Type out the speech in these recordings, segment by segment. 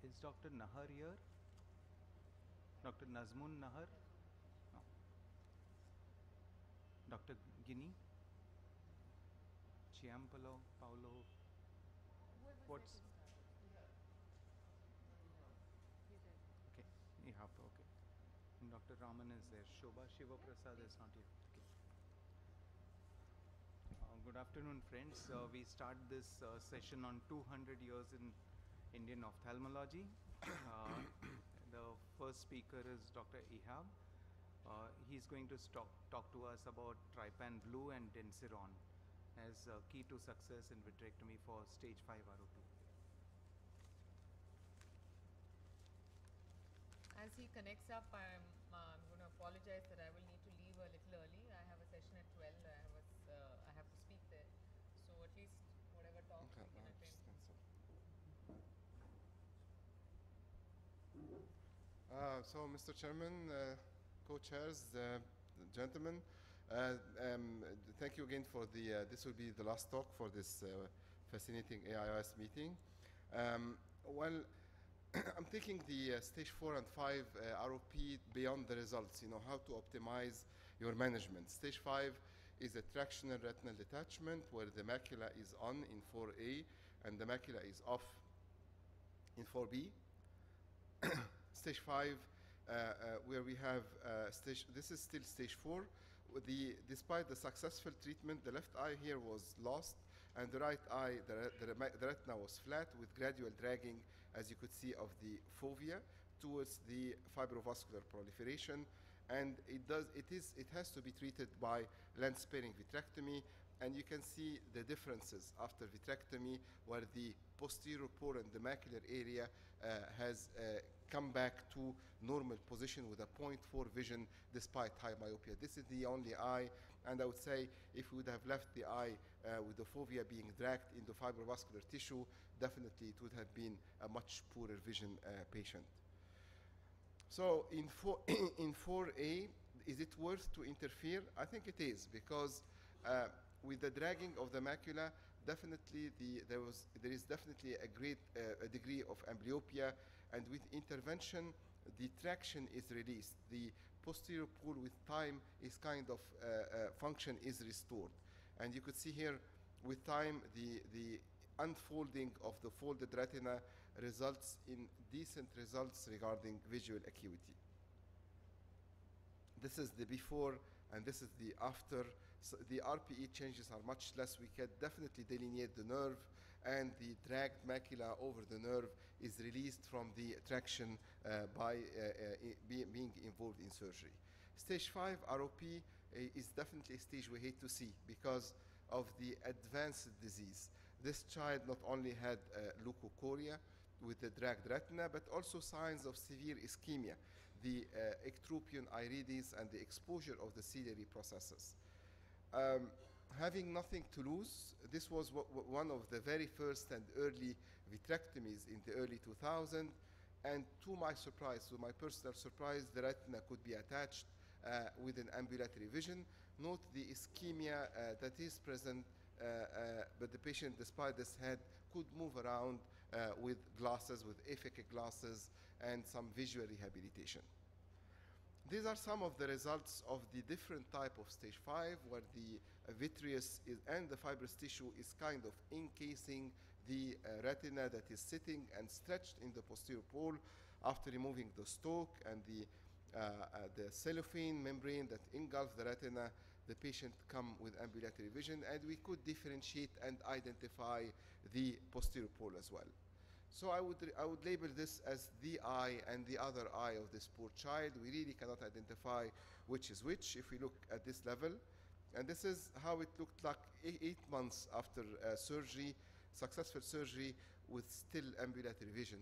Is Dr. Nahar here? Dr. Nazmun Nahar? No. Dr. Guinea? Chiampolo? Paolo? What's... Okay. Okay. And Dr. Raman is there. Shobha Shiva Prasad is not here. Okay. Good afternoon, friends. We start this session on 200 years in Indian ophthalmology. The first speaker is Dr. Ihab. He's going to talk to us about Trypan Blue and Densiron as key to success in vitrectomy for stage 5 ROP. As he connects up, I'm going to apologize that I will need to leave a little early. I have a session at 12. I have to speak there. So at least whatever talks we can attend. So, Mr. Chairman, co-chairs, gentlemen, thank you again for the, this will be the last talk for this fascinating AIOS meeting. Well, I'm taking the stage 4 and 5 ROP beyond the results, how to optimize your management. Stage 5 is a tractional retinal detachment where the macula is on in 4A and the macula is off in 4B. Stage 5, where we have this is still stage 4. Despite the successful treatment, the left eye here was lost, and the right eye, the retina was flat with gradual dragging, as you could see, of the fovea towards the fibrovascular proliferation. And it has to be treated by lens-sparing vitrectomy, and you can see the differences after vitrectomy, where the posterior pole and the macular area has come back to normal position with a 0.4 vision despite high myopia. This is the only eye, and I would say if we would have left the eye with the fovea being dragged into fibrovascular tissue, definitely it would have been a much poorer vision patient. So in 4A, is it worth to interfere? I think it is, because with the dragging of the macula, definitely there is definitely a great degree of amblyopia, and with intervention, the traction is released. The posterior pole with time is kind of function is restored, and you could see here with time the unfolding of the folded retina results in decent results regarding visual acuity. This is the before and this is the after. So the RPE changes are much less. We can definitely delineate the nerve, and the dragged macula over the nerve is released from the traction by being involved in surgery. Stage 5 ROP is definitely a stage we hate to see because of the advanced disease. This child not only had leukocoria with the dragged retina, but also signs of severe ischemia, the ectropion irides, and the exposure of the ciliary processes. Having nothing to lose, this was one of the very first and early vitrectomies in the early 2000s, and to my surprise, to my personal surprise, the retina could be attached with an ambulatory vision. Note the ischemia that is present, but the patient, despite this head, could move around with glasses, with aphakic glasses, and some visual rehabilitation. These are some of the results of the different type of stage 5, where the vitreous and the fibrous tissue is kind of encasing the retina that is sitting and stretched in the posterior pole. After removing the stalk and the cellophane membrane that engulfs the retina, the patient come with ambulatory vision, and we could differentiate and identify the posterior pole as well. So I would label this as the eye and the other eye of this poor child. We really cannot identify which is which if we look at this level. And this is how it looked like 8 months after surgery, successful surgery, with still ambulatory vision.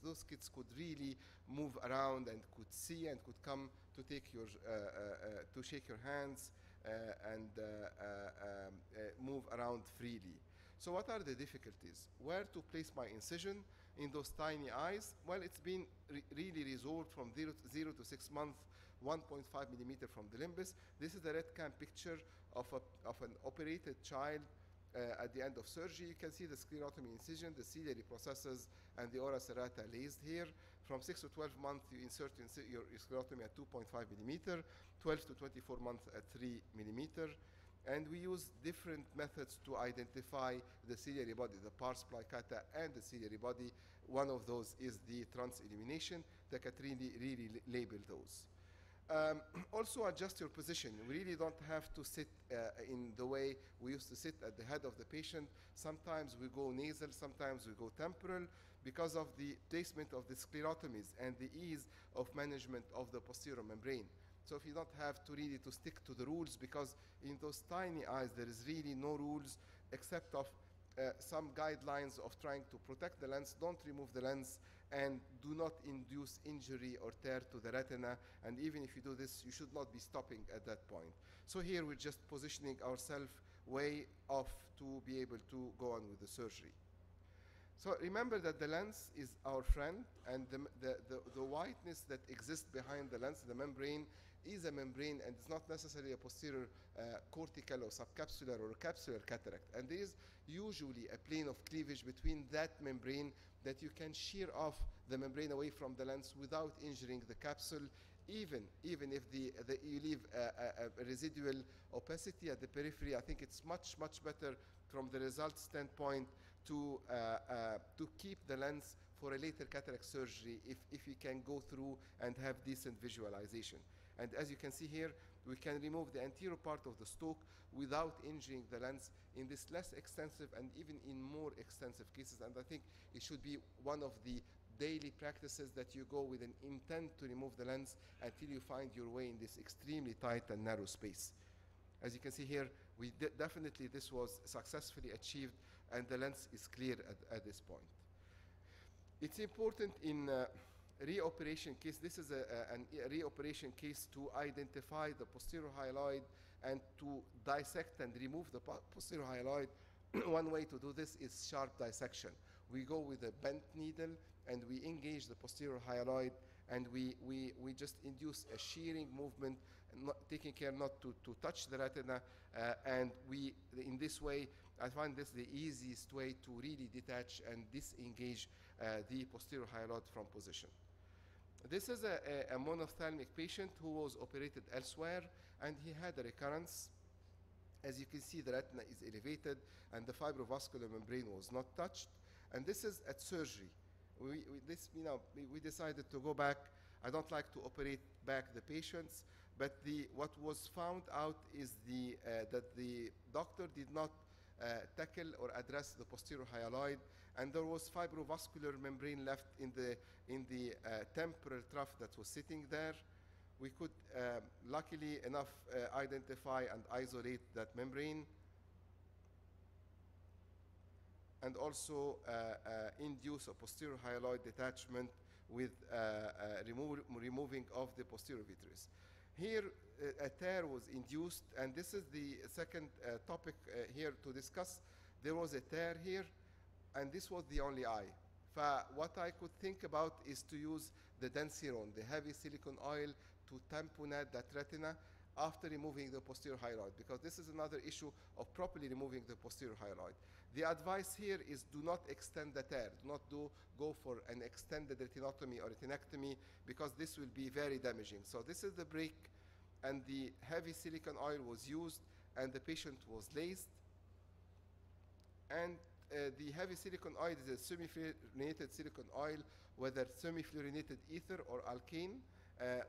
Those kids could really move around and could see and could come to take your, to shake your hands and move around freely. So what are the difficulties? Where to place my incision in those tiny eyes? Well, it's been really resolved from 0 to 6 months, 1.5 millimeter from the limbus. This is the red cam picture of an operated child at the end of surgery. You can see the sclerotomy incision, the ciliary processes, and the ora serrata laced here. From 6 to 12 months, you insert your sclerotomy at 2.5 millimeter, 12 to 24 months at 3 millimeter. And we use different methods to identify the ciliary body, the pars plicata and the ciliary body. One of those is the trans-illumination. The Catrini really label those. Also adjust your position. We really don't have to sit in the way we used to sit at the head of the patient. Sometimes we go nasal, sometimes we go temporal because of the placement of the sclerotomies and the ease of management of the posterior membrane. So if you don't have to really to stick to the rules, because in those tiny eyes there is really no rules except of some guidelines of trying to protect the lens. Don't remove the lens and do not induce injury or tear to the retina. And even if you do this, you should not be stopping at that point. So here we're just positioning ourselves way off to be able to go on with the surgery. So remember that the lens is our friend, and the whiteness that exists behind the lens, the membrane, is a membrane, and it's not necessarily a posterior cortical or subcapsular or capsular cataract. And there is usually a plane of cleavage between that membrane that you can shear off the membrane away from the lens without injuring the capsule, even if you leave a residual opacity at the periphery. I think it's much better from the result standpoint to keep the lens for a later cataract surgery if you can go through and have decent visualization. And as you can see here, we can remove the anterior part of the stalk without injuring the lens in this less extensive and even in more extensive cases. And I think it should be one of the daily practices that you go with an intent to remove the lens until you find your way in this extremely tight and narrow space. As you can see here, definitely this was successfully achieved, and the lens is clear at this point. It's important in reoperation case. This is a reoperation case to identify the posterior hyaloid and to dissect and remove the posterior hyaloid. One way to do this is sharp dissection. We go with a bent needle and we engage the posterior hyaloid, and we just induce a shearing movement, taking care not to touch the retina, and in this way, I find this the easiest way to really detach and disengage the posterior hyaloid from position. This is a monophthalmic patient who was operated elsewhere, and he had a recurrence. As you can see, the retina is elevated and the fibrovascular membrane was not touched. And this is at surgery. We decided to go back. I don't like to operate back the patients, but what was found out is that the doctor did not tackle or address the posterior hyaloid, and there was fibrovascular membrane left in the temporal trough that was sitting there. We could luckily enough identify and isolate that membrane, and also induce a posterior hyaloid detachment with removing of the posterior vitreous. Here, a tear was induced, and this is the second topic here to discuss. There was a tear here, and this was the only eye. What I could think about is to use the Densiron, the heavy silicone oil, to tamponade that retina after removing the posterior hyaloid, because this is another issue of properly removing the posterior hyaloid. The advice here is do not extend the tear. Do not go for an extended retinotomy or retinectomy, because this will be very damaging. So this is the break, and the heavy silicone oil was used, and the patient was laced. And the heavy silicone oil is a semi-fluorinated silicone oil, whether semi-fluorinated ether or alkane.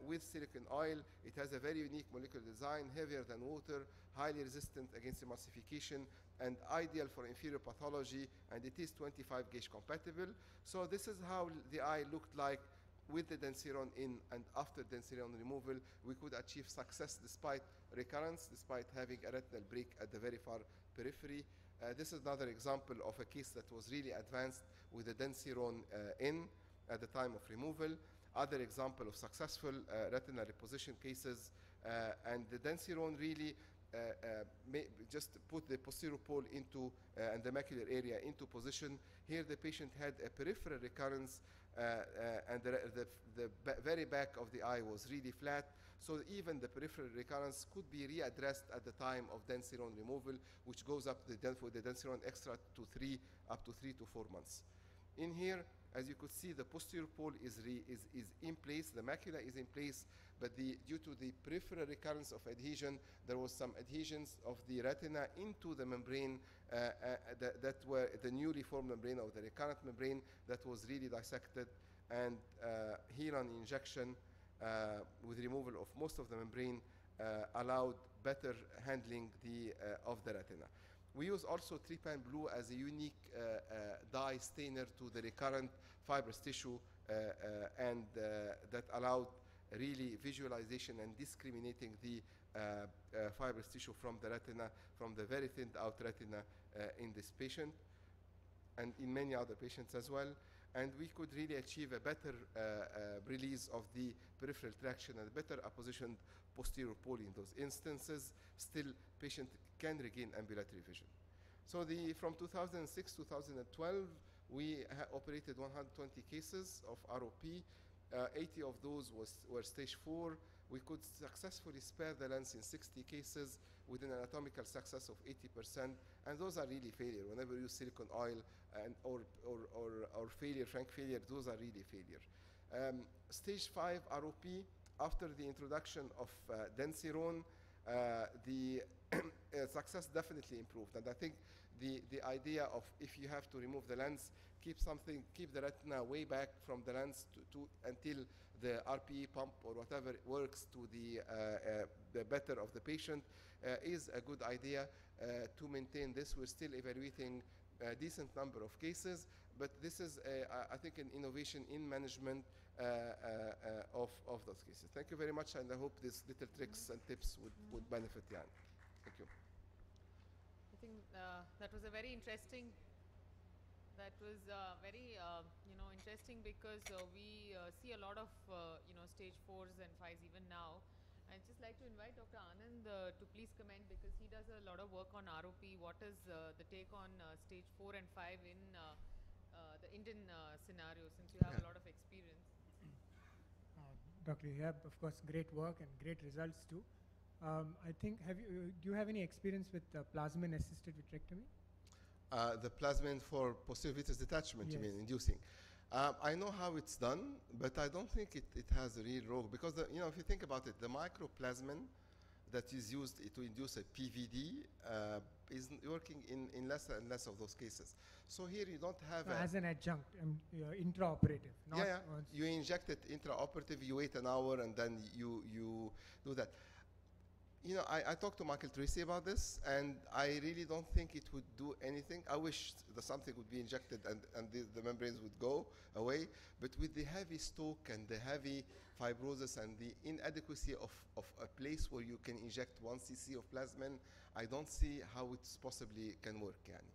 With silicone oil, it has a very unique molecular design, heavier than water, highly resistant against emulsification, and ideal for inferior pathology, and it is 25 gauge compatible. So this is how the eye looked like with the Densiron in and after Densiron removal. We could achieve success despite recurrence, despite having a retinal break at the very far periphery. This is another example of a case that was really advanced with the Densiron in at the time of removal. Other example of successful retinal reposition cases, and the Densiron really just put the posterior pole into and the macular area into position. Here the patient had a peripheral recurrence, and the very back of the eye was really flat. So even the peripheral recurrence could be readdressed at the time of densirone removal, which goes up for the densirone extra to up to 3 to 4 months. In here, as you could see, the posterior pole is in place, the macula is in place, but due to the peripheral recurrence of adhesion, there was some adhesions of the retina into the membrane that were the newly formed membrane or the recurrent membrane that was really dissected, and Heron injection with removal of most of the membrane allowed better handling of the retina. We use also trypan blue as a unique dye stainer to the recurrent fibrous tissue, and that allowed really visualization and discriminating the fibrous tissue from the retina, from the very thinned out retina in this patient, and in many other patients as well. And we could really achieve a better release of the peripheral traction and better appositioned posterior pole in those instances. Still, patient can regain ambulatory vision. So from 2006 to 2012, we operated 120 cases of ROP. 80 of those were stage 4. We could successfully spare the lens in 60 cases with an anatomical success of 80%, and those are really failure. Whenever you use silicone oil or failure, frank failure, those are really failure. Stage 5 ROP, after the introduction of densirone, the success definitely improved. And I think the idea of, if you have to remove the lens, keep the retina way back from the lens until the RPE pump or whatever works to the better of the patient is a good idea to maintain this. We're still evaluating a decent number of cases, but this is, I think, an innovation in management of those cases. Thank you very much, and I hope these little tricks and tips would benefit Jan. Thank you. I think that was a very interesting. That was very interesting, because we see a lot of stage 4s and 5s even now. I'd just like to invite Dr. Anand to please comment, because he does a lot of work on ROP. What is the take on stage 4 and 5 in the Indian scenario, since you have a lot of experience? Dr. Ihab, of course, great work and great results too. I think, do you have any experience with plasmin-assisted vitrectomy? The plasmin for posterior vitreous detachment, yes. You mean, inducing. I know how it's done, but I don't think it has a real role, because if you think about it, the microplasmin that is used to induce a PVD is working in less and less of those cases. So here you don't have as an adjunct, intraoperative. Not you inject it intraoperative, you wait an hour, and then you do that. I talked to Michael Tracy about this, and I really don't think it would do anything. I wish something would be injected and the membranes would go away. But with the heavy stroke and the heavy fibrosis and the inadequacy of a place where you can inject 1 cc of plasmin, I don't see how it possibly can work, Yani.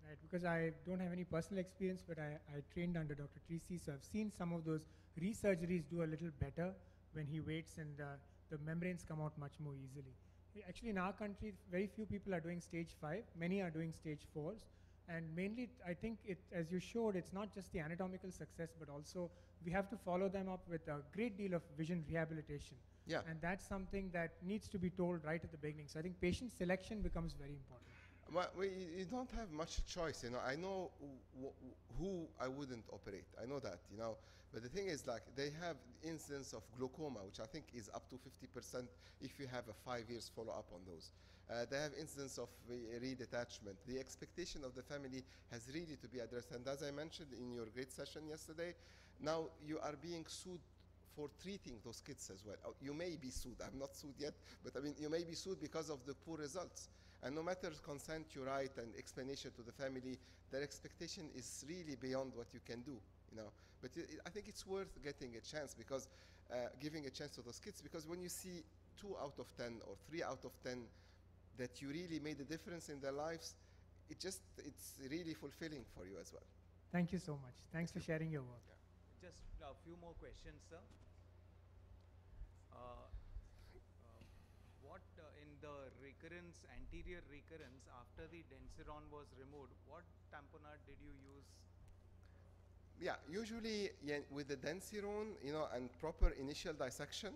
Right, because I don't have any personal experience, but I trained under Dr. Tracy, so I've seen some of those resurgeries do a little better when he waits, and the membranes come out much more easily. Actually, in our country, very few people are doing stage 5. Many are doing stage 4s. And mainly, I think, as you showed, it's not just the anatomical success, but also we have to follow them up with a great deal of vision rehabilitation. Yeah. And that's something that needs to be told right at the beginning. So I think patient selection becomes very important. Well, you don't have much choice, I know who I wouldn't operate. I know that, But the thing is, like, they have incidence of glaucoma, which I think is up to 50% if you have a 5 years follow-up on those. They have incidence of redetachment. The expectation of the family has really to be addressed. And as I mentioned in your great session yesterday, now you are being sued for treating those kids as well. You may be sued. I'm not sued yet, but I mean, you may be sued because of the poor results. And no matter consent you write and explanation to the family, their expectation is really beyond what you can do, But I think it's worth getting a chance, because giving a chance to those kids, because when you see 2 out of 10 or 3 out of 10 that you really made a difference in their lives, it's really fulfilling for you as well. Thank you so much. Thanks for sharing your work. Yeah. Just a few more questions, sir. What in the recurrence, anterior recurrence, after the densirone was removed, what tamponade did you use? Yeah, usually with the densirone, and proper initial dissection,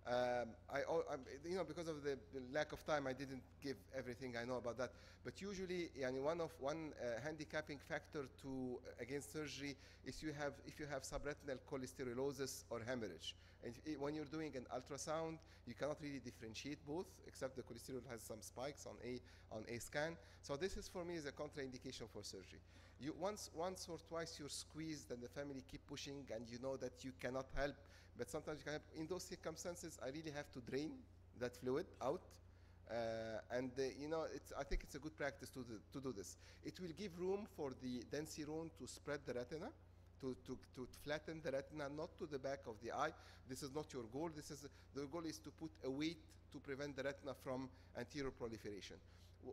You know, because of the lack of time, I didn't give everything I know about that. But usually, yani one handicapping factor to against surgery is if you have subretinal cholesterolosis or hemorrhage. And when you're doing an ultrasound, you cannot really differentiate both, except the cholesterol has some spikes on a scan. So this is for me is a contraindication for surgery. You once or twice you're squeezed, and the family keep pushing, and you know that you cannot help. But sometimes you can help. In those circumstances, I really have to drain that fluid out. You know, I think it's a good practice to do this. It will give room for the densirone to spread the retina, to flatten the retina, not to the back of the eye. This is not your goal. The goal is to put a weight to prevent the retina from anterior proliferation.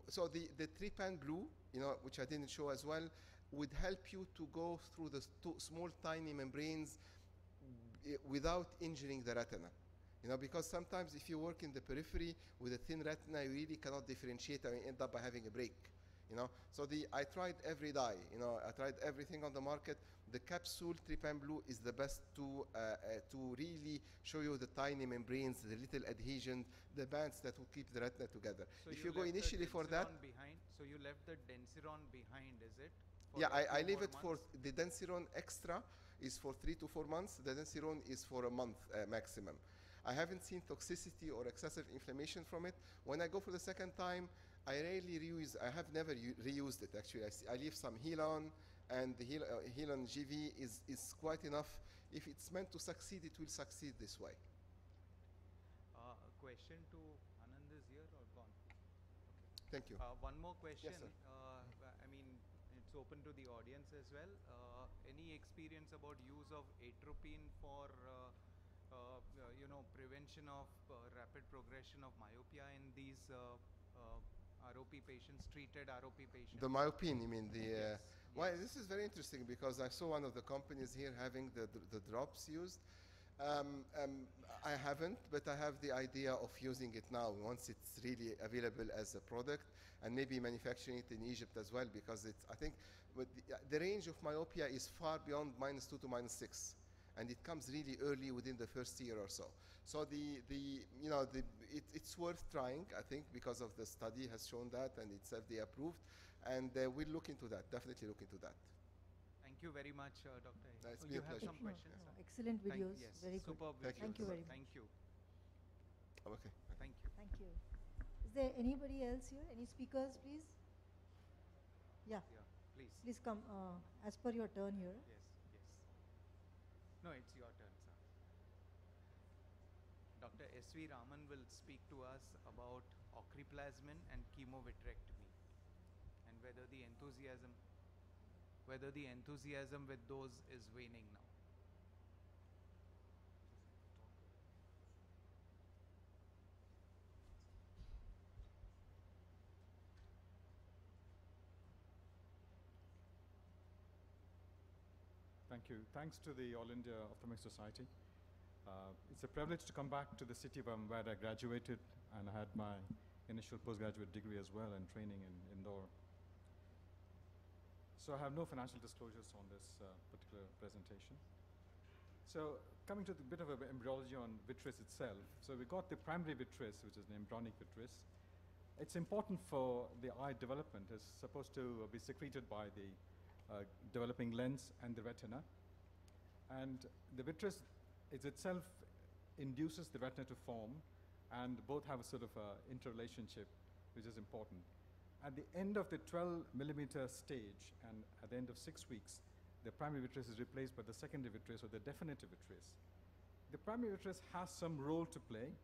So the trypan blue, you know, which I didn't show as well, would help you to go through the small tiny membranes without injuring the retina. You know, because sometimes if you work in the periphery with a thin retina, you really cannot differentiate and end up by having a break. You know, so I tried every dye. You know, I tried everything on the market. The capsule trypan blue is the best to really show you the tiny membranes, the little adhesion, the bands that will keep the retina together. So if you go initially for that, behind, so you left the densirone behind, is it? Yeah, I leave it for the densirone extra is for 3 to 4 months. The densirone is for a month maximum. I haven't seen toxicity or excessive inflammation from it. When I go for the second time, I rarely reuse. I have never reused it actually. I leave some Helon, and the Helon GV is quite enough. If it's meant to succeed, it will succeed this way. A question to Anand is here or gone? Okay. Thank you. One more question. Yes, sir. I mean, it's open to the audience as well. Any experience about use of atropine for you know, prevention of rapid progression of myopia in these ROP patients, treated ROP patients? The myopine, you mean the? Yes, Well, yes. this is very interesting because I saw one of the companies here having the drops used. I haven't, but I have the idea of using it now once it's really available as a product, and maybe manufacturing it in Egypt as well, because I think the range of myopia is far beyond -2 to -6, and it comes really early within the first year or so. So it's worth trying, I think, because of the study has shown that, and it's FDA approved, and we'll look into that. Definitely look into that. Thank you very much, Dr. It's Oh, been you a have pleasure. some questions? No, excellent videos. Yes, Very good. superb Thank videos. you. Thank you very much. Thank you. Okay. Thank you. Thank you. Is there anybody else here? Any speakers, please? Yeah, Yeah, please. please come. As per your turn here. Yes, yes. No, it's your turn, sir. Dr. S.V. Raman will speak to us about ochriplasmin and chemovitrectomy, and whether the enthusiasm with those is waning now. Thank you. Thanks to the All India Ophthalmic Society. It's a privilege to come back to the city where I graduated, and I had my initial postgraduate degree as well and training in Indore. So I have no financial disclosures on this particular presentation. So coming to the bit of embryology on vitreous itself. So we got the primary vitreous, which is an embryonic vitreous. It's important for the eye development. It's supposed to be secreted by the developing lens and the retina. And the vitreous itself induces the retina to form, and both have a sort of interrelationship, which is important. At the end of the 12 millimeter stage, and at the end of 6 weeks, the primary vitreous is replaced by the secondary vitreous or the definitive vitreous. The primary vitreous has some role to play,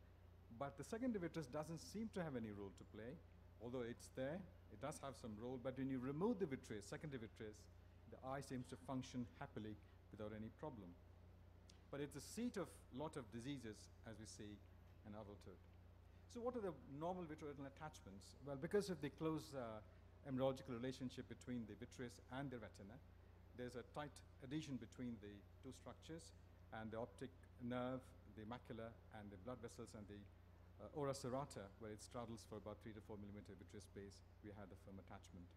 but the secondary vitreous doesn't seem to have any role to play, although it's there, it does have some role, but when you remove the vitreous, secondary vitreous, the eye seems to function happily without any problem. But it's the seat of a lot of diseases, as we see in adulthood. So what are the normal vitreoretinal attachments? Well, because of the close embryological relationship between the vitreous and the retina, there's a tight adhesion between the two structures, and the optic nerve, the macula, and the blood vessels, and the ora serrata, where it straddles for about 3 to 4 millimeter vitreous space, we had a firm attachment.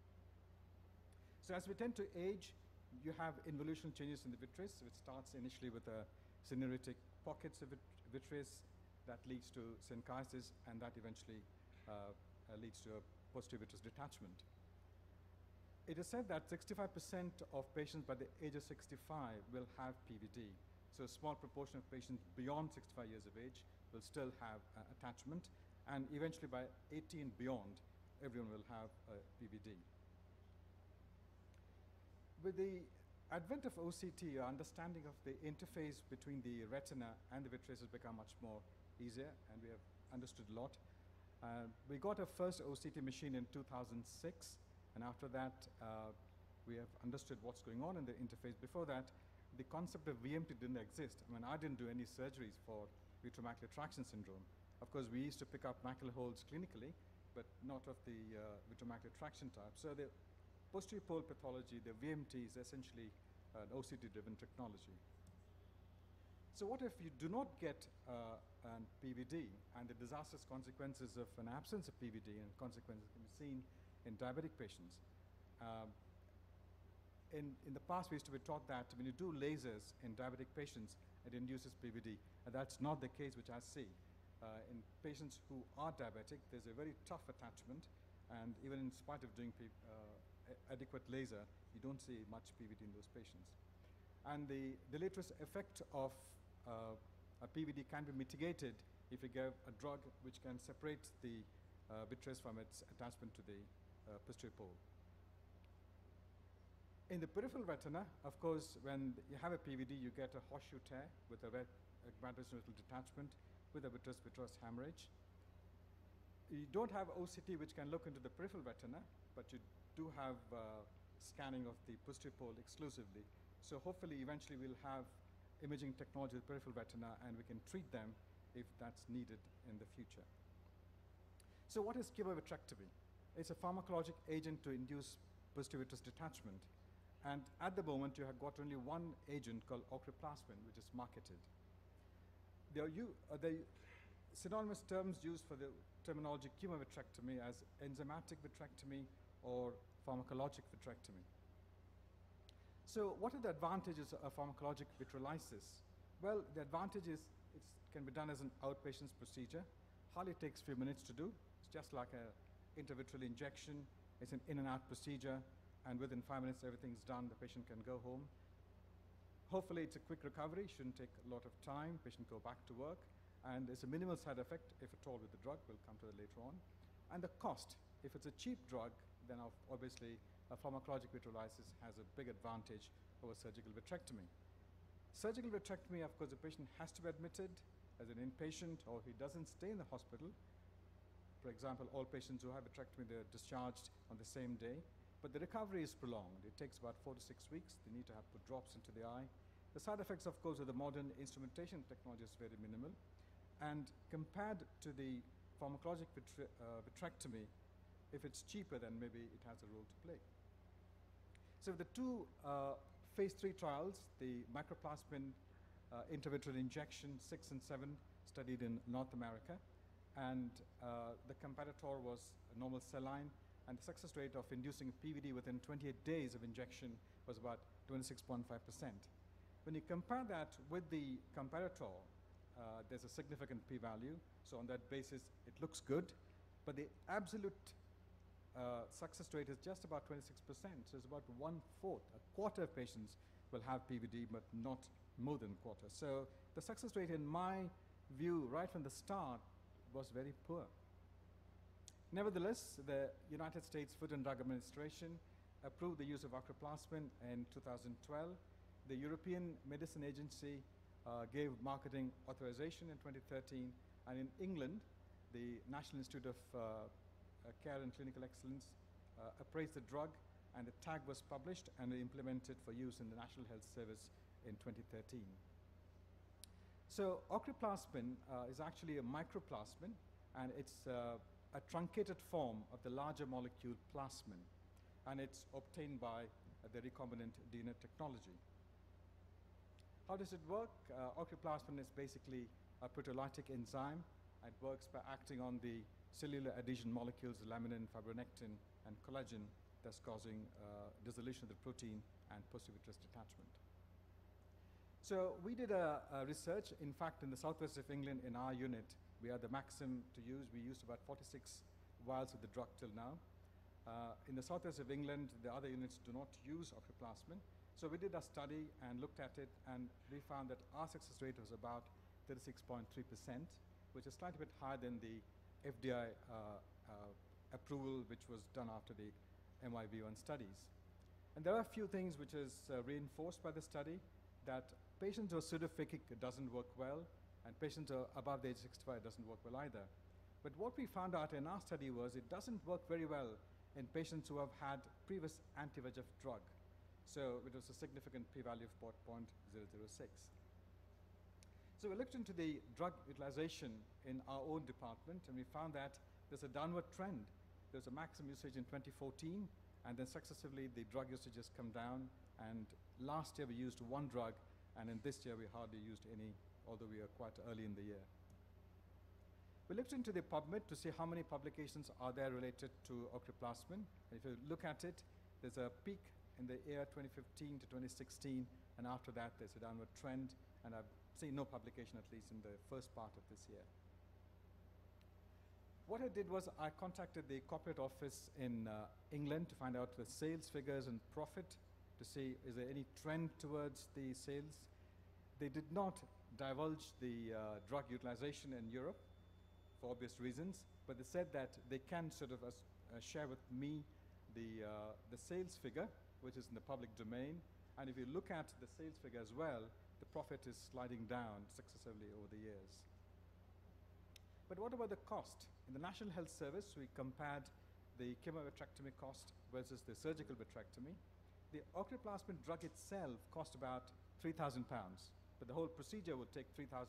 So as we tend to age, you have involutional changes in the vitreous, which starts initially with syneretic pockets of vitreous, that leads to synchiasis, and that eventually leads to a posterior vitreous detachment. It is said that 65% of patients by the age of 65 will have PVD. So a small proportion of patients beyond 65 years of age will still have attachment, and eventually by 80 and beyond, everyone will have PVD. With the advent of OCT, our understanding of the interface between the retina and the vitreous has become much more easier, and we have understood a lot. We got our first OCT machine in 2006, and after that, we have understood what's going on in the interface. Before that, the concept of VMT didn't exist. I mean, I didn't do any surgeries for vitreomacular traction syndrome. Of course, we used to pick up macular holes clinically, but not of the vitreomacular traction type. So the posterior pole pathology, the VMT, is essentially an OCT-driven technology. So what if you do not get an PVD, and the disastrous consequences of an absence of PVD and consequences can be seen in diabetic patients? In the past, we used to be taught that when you do lasers in diabetic patients, it induces PVD. And that's not the case, which I see. In patients who are diabetic, there's a very tough attachment, and even in spite of doing adequate laser, you don't see much PVD in those patients. And the deleterious effect of a PVD can be mitigated if you give a drug which can separate the vitreous from its attachment to the posterior pole. In the peripheral retina, of course, when you have a PVD, you get a horseshoe tear with a vitreous-retinal detachment with a vitreous hemorrhage. You don't have OCT which can look into the peripheral retina, but you do have scanning of the posterior pole exclusively. So hopefully, eventually, we'll have imaging technology with peripheral retina, and we can treat them if that's needed in the future. So what is vitrectomy? It's a pharmacologic agent to induce posterior vitreous detachment. And at the moment, you have got only one agent called ochriplasmin, which is marketed. There are the synonymous terms used for the terminology chemovitrectomy as enzymatic vitrectomy or pharmacologic vitrectomy. So what are the advantages of pharmacologic vitreolysis? Well, the advantage is it can be done as an outpatient procedure. Hardly takes a few minutes to do. It's just like an intravitreal injection. It's an in and out procedure, and within 5 minutes, everything's done. The patient can go home. Hopefully, it's a quick recovery. Shouldn't take a lot of time. Patient go back to work. And it's a minimal side effect, if at all, with the drug. We'll come to that later on. And the cost. If it's a cheap drug, then obviously, a pharmacologic vitreolysis has a big advantage over surgical vitrectomy. Surgical vitrectomy, of course, the patient has to be admitted as an inpatient, or he doesn't stay in the hospital. For example, all patients who have vitrectomy, they're discharged on the same day. But the recovery is prolonged. It takes about 4 to 6 weeks. They need to have put drops into the eye. The side effects, of course, of the modern instrumentation technology is very minimal. And compared to the pharmacologic vitrectomy, if it's cheaper, then maybe it has a role to play. So the two phase 3 trials, the microplasmin intravitreal injection 6 and 7, studied in North America. And the comparator was a normal saline. And the success rate of inducing PVD within 28 days of injection was about 26.5%. When you compare that with the comparator, there's a significant p-value. So on that basis, it looks good. But the absolute success rate is just about 26%. So it's about 1/4. A quarter of patients will have PVD, but not more than a quarter. So the success rate, in my view, right from the start, was very poor. Nevertheless, the United States Food and Drug Administration approved the use of ochriplasmin in 2012. The European Medicine Agency gave marketing authorization in 2013. And in England, the National Institute of Care and Clinical Excellence appraised the drug, and the tag was published and implemented for use in the National Health Service in 2013. So ochriplasmin is actually a microplasmin, and it's a truncated form of the larger molecule plasmin, and it's obtained by the recombinant DNA technology. How does it work? Ochriplasmin is basically a proteolytic enzyme. It works by acting on the cellular adhesion molecules, laminin, fibronectin, and collagen, thus causing dissolution of the protein and posterior vitreous detachment. So we did a research. In fact, in the southwest of England, in our unit, we are the maximum to use. We used about 46 vials of the drug till now. In the southwest of England, the other units do not use ochriplasmin. So we did a study and looked at it, and we found that our success rate was about 36.3%, which is slightly bit higher than the FDI approval, which was done after the MIV1 studies. And there are a few things which is reinforced by the study, that patients who are pseudophakic, it doesn't work well, and patients who are above the age 65, it doesn't work well either. But what we found out in our study was it doesn't work very well in patients who have had previous anti-VEGF drug. So it was a significant p-value of 0.006. So we looked into the drug utilization in our own department, and we found that there's a downward trend. There's a maximum usage in 2014, and then successively the drug usage has come down, and last year we used one drug, and in this year we hardly used any, although we are quite early in the year. We looked into the PubMed to see how many publications are there related to ochriplasmin. And if you look at it, there's a peak in the year 2015 to 2016, and after that there's a downward trend, and I've seen no publication, at least in the first part of this year. What I did was I contacted the corporate office in England to find out the sales figures and profit, to see is there any trend towards the sales. They did not divulge the drug utilization in Europe for obvious reasons, but they said that they can sort of share with me the sales figure, which is in the public domain. And if you look at the sales figure as well, the profit is sliding down successively over the years. But what about the cost? In the National Health Service, we compared the chemovitrectomy cost versus the surgical vitrectomy. The ochriplasmin drug itself cost about £3,000, but the whole procedure would take £3,551.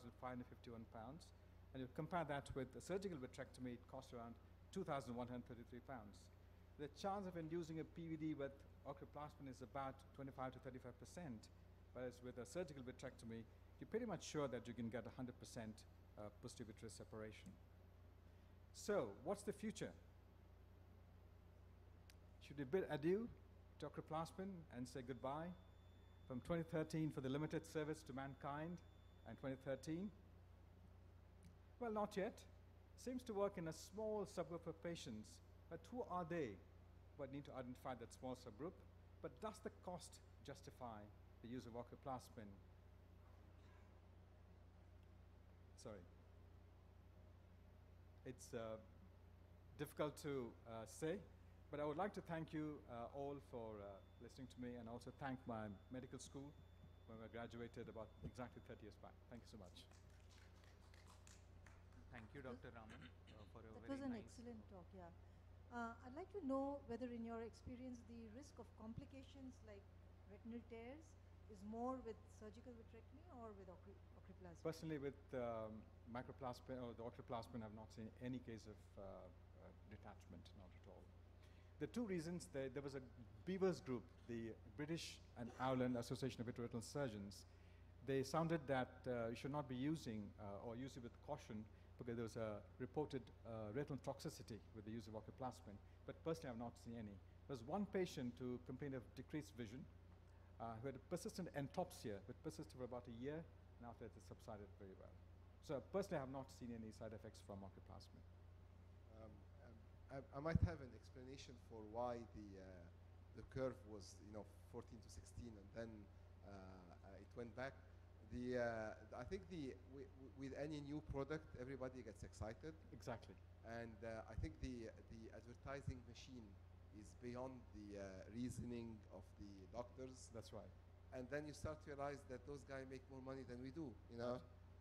And you compare that with the surgical vitrectomy, it costs around £2,133. The chance of inducing a PVD with ochriplasmin is about 25 to 35%, whereas with a surgical vitrectomy, you're pretty much sure that you can get 100% posterior vitreous separation. So, what's the future? Should we bid adieu to ochriplasmin and say goodbye from 2013 for the limited service to mankind and 2013? Well, not yet. Seems to work in a small subgroup of patients, but who are they? But need to identify that small subgroup. But does the cost justify the use of ochriplasmin? Sorry. It's difficult to say, but I would like to thank you all for listening to me, and also thank my medical school when I graduated about exactly 30 years back. Thank you so much. Thank you, Dr. Raman, for a That very was an nice excellent talk, yeah. I'd like to know whether in your experience the risk of complications like retinal tears is more with surgical vitrectomy or with ochriplasmin? Personally, with microplasmin or the ochriplasmin, I've not seen any case of detachment, not at all. The two reasons, there was a Beavers group, the British and Ireland Association of Vitreoretinal Surgeons. They sounded that you should not be using or use it with caution, because there was a reported retinal toxicity with the use of ochriplasmin, but personally I've not seen any. There was one patient who complained of decreased vision, who had a persistent entopsia, but persisted for about a year, and after that it subsided very well. So personally I have not seen any side effects from ochriplasmin. I might have an explanation for why the curve was 14 to 16, and then it went back. I think with any new product, everybody gets excited. Exactly. And I think the advertising machine is beyond the reasoning of the doctors. That's right. And then you start to realize that those guys make more money than we do,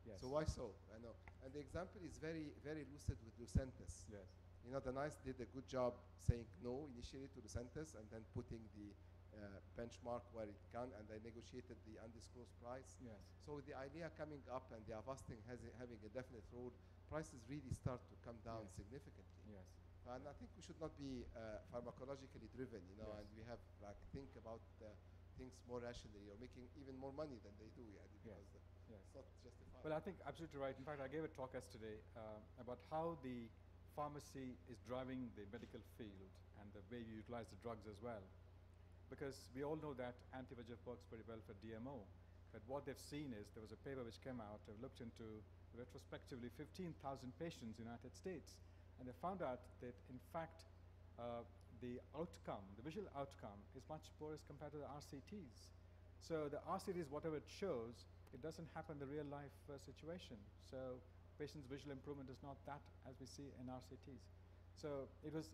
Yes. So why so? I know. And the example is very, very lucid with Lucentis. Yes. The NICE did a good job saying no initially to Lucentis, and then putting the benchmark where it can, and they negotiated the undisclosed price. Yes. So with the idea coming up and the Avastin having a definite role, prices really start to come down significantly. Yes. And I think we should not be pharmacologically driven, Yes. and we have think about things more rationally, or making even more money than they do, because it's not justified. Well, I think absolutely right. In fact, I gave a talk yesterday about how the pharmacy is driving the medical field and the way you utilize the drugs as well. Because we all know that anti-VEGF works very well for DMO, But what they've seen is there was a paper which came out, looked into retrospectively 15,000 patients in the United States, and they found out that in fact the outcome, the visual outcome, is much poor as compared to the RCTs. So the RCTs, whatever it shows, it doesn't happen in the real life situation. So patient's visual improvement is not that as we see in RCTs. So it was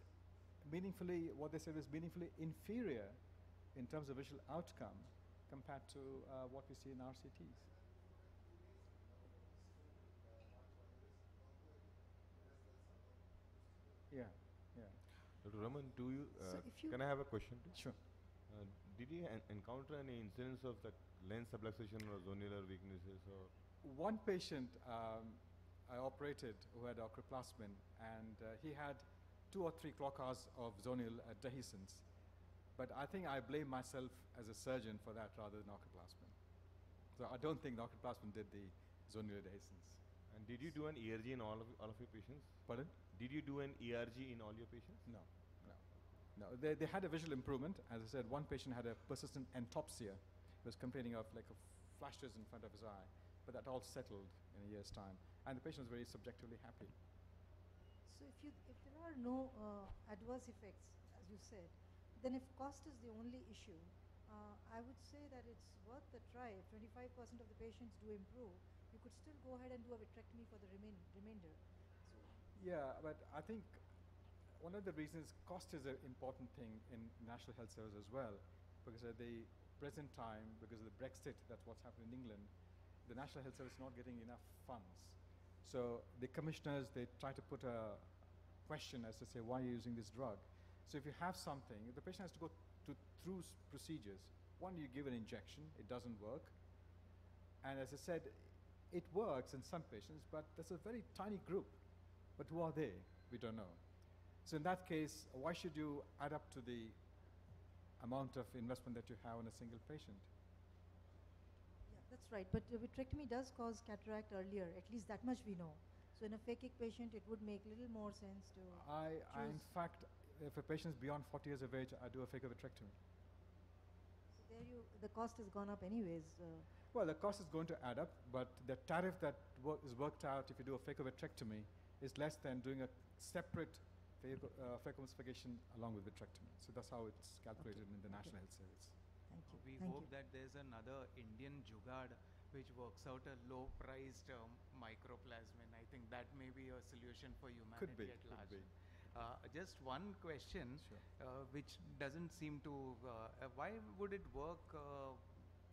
meaningfully, what they said was meaningfully inferior in terms of visual outcome compared to what we see in RCTs. Yeah, yeah. Dr. Raman, do you, So if you- can I have a question? Sure. Did you encounter any incidents of that lens subluxation or zonular weaknesses or? One patient I operated who had ochraplasmin, and he had 2 or 3 clock hours of zonal dehiscence. But I think I blame myself as a surgeon for that rather than ochraplasmin. So I don't think the ochraplasmin did the zonular dehiscence. And did you do an ERG in all of your patients? Pardon? Did you do an ERG in all your patients? No, no, no. They had a visual improvement. As I said, one patient had a persistent entopsia. He was complaining of like flashes in front of his eye, but that all settled in a year's time. And the patient was very subjectively happy. So if there are no adverse effects, as you said, then if cost is the only issue, I would say that it's worth the try. If 25% of the patients do improve, you could still go ahead and do a vitrectomy for the remainder. So Yeah, but I think one of the reasons cost is an important thing in National Health Service as well, because at the present time, because of the Brexit, that's what's happened in England, the National Health Service is not getting enough funds. So the commissioners, they try to put a question as to say, why are you using this drug? So if you have something, the patient has to go through procedures. One, you give an injection, it doesn't work. And as I said, it works in some patients, but that's a very tiny group. But who are they? We don't know. So in that case, why should you add up to the amount of investment that you have on a single patient? yeah, that's right. But vitrectomy does cause cataract earlier. At least that much we know. So in a phakic patient, it would make little more sense to I in choose- fact, if a patient is beyond 40 years of age, I do a phakovitrectomy. So there the cost has gone up anyways. Well, the cost is going to add up, but the tariff that is worked out if you do a phakovitrectomy is less than doing a separate phacoemulsification along with vitrectomy. So that's how it's calculated in the National Health Service. Thank you. We Thank hope you. that there's another Indian jugaad which works out a low-priced microplasmin. I think that may be a solution for humanity be, at could large. be. Just one question, Sure. which doesn't seem to. Why would it work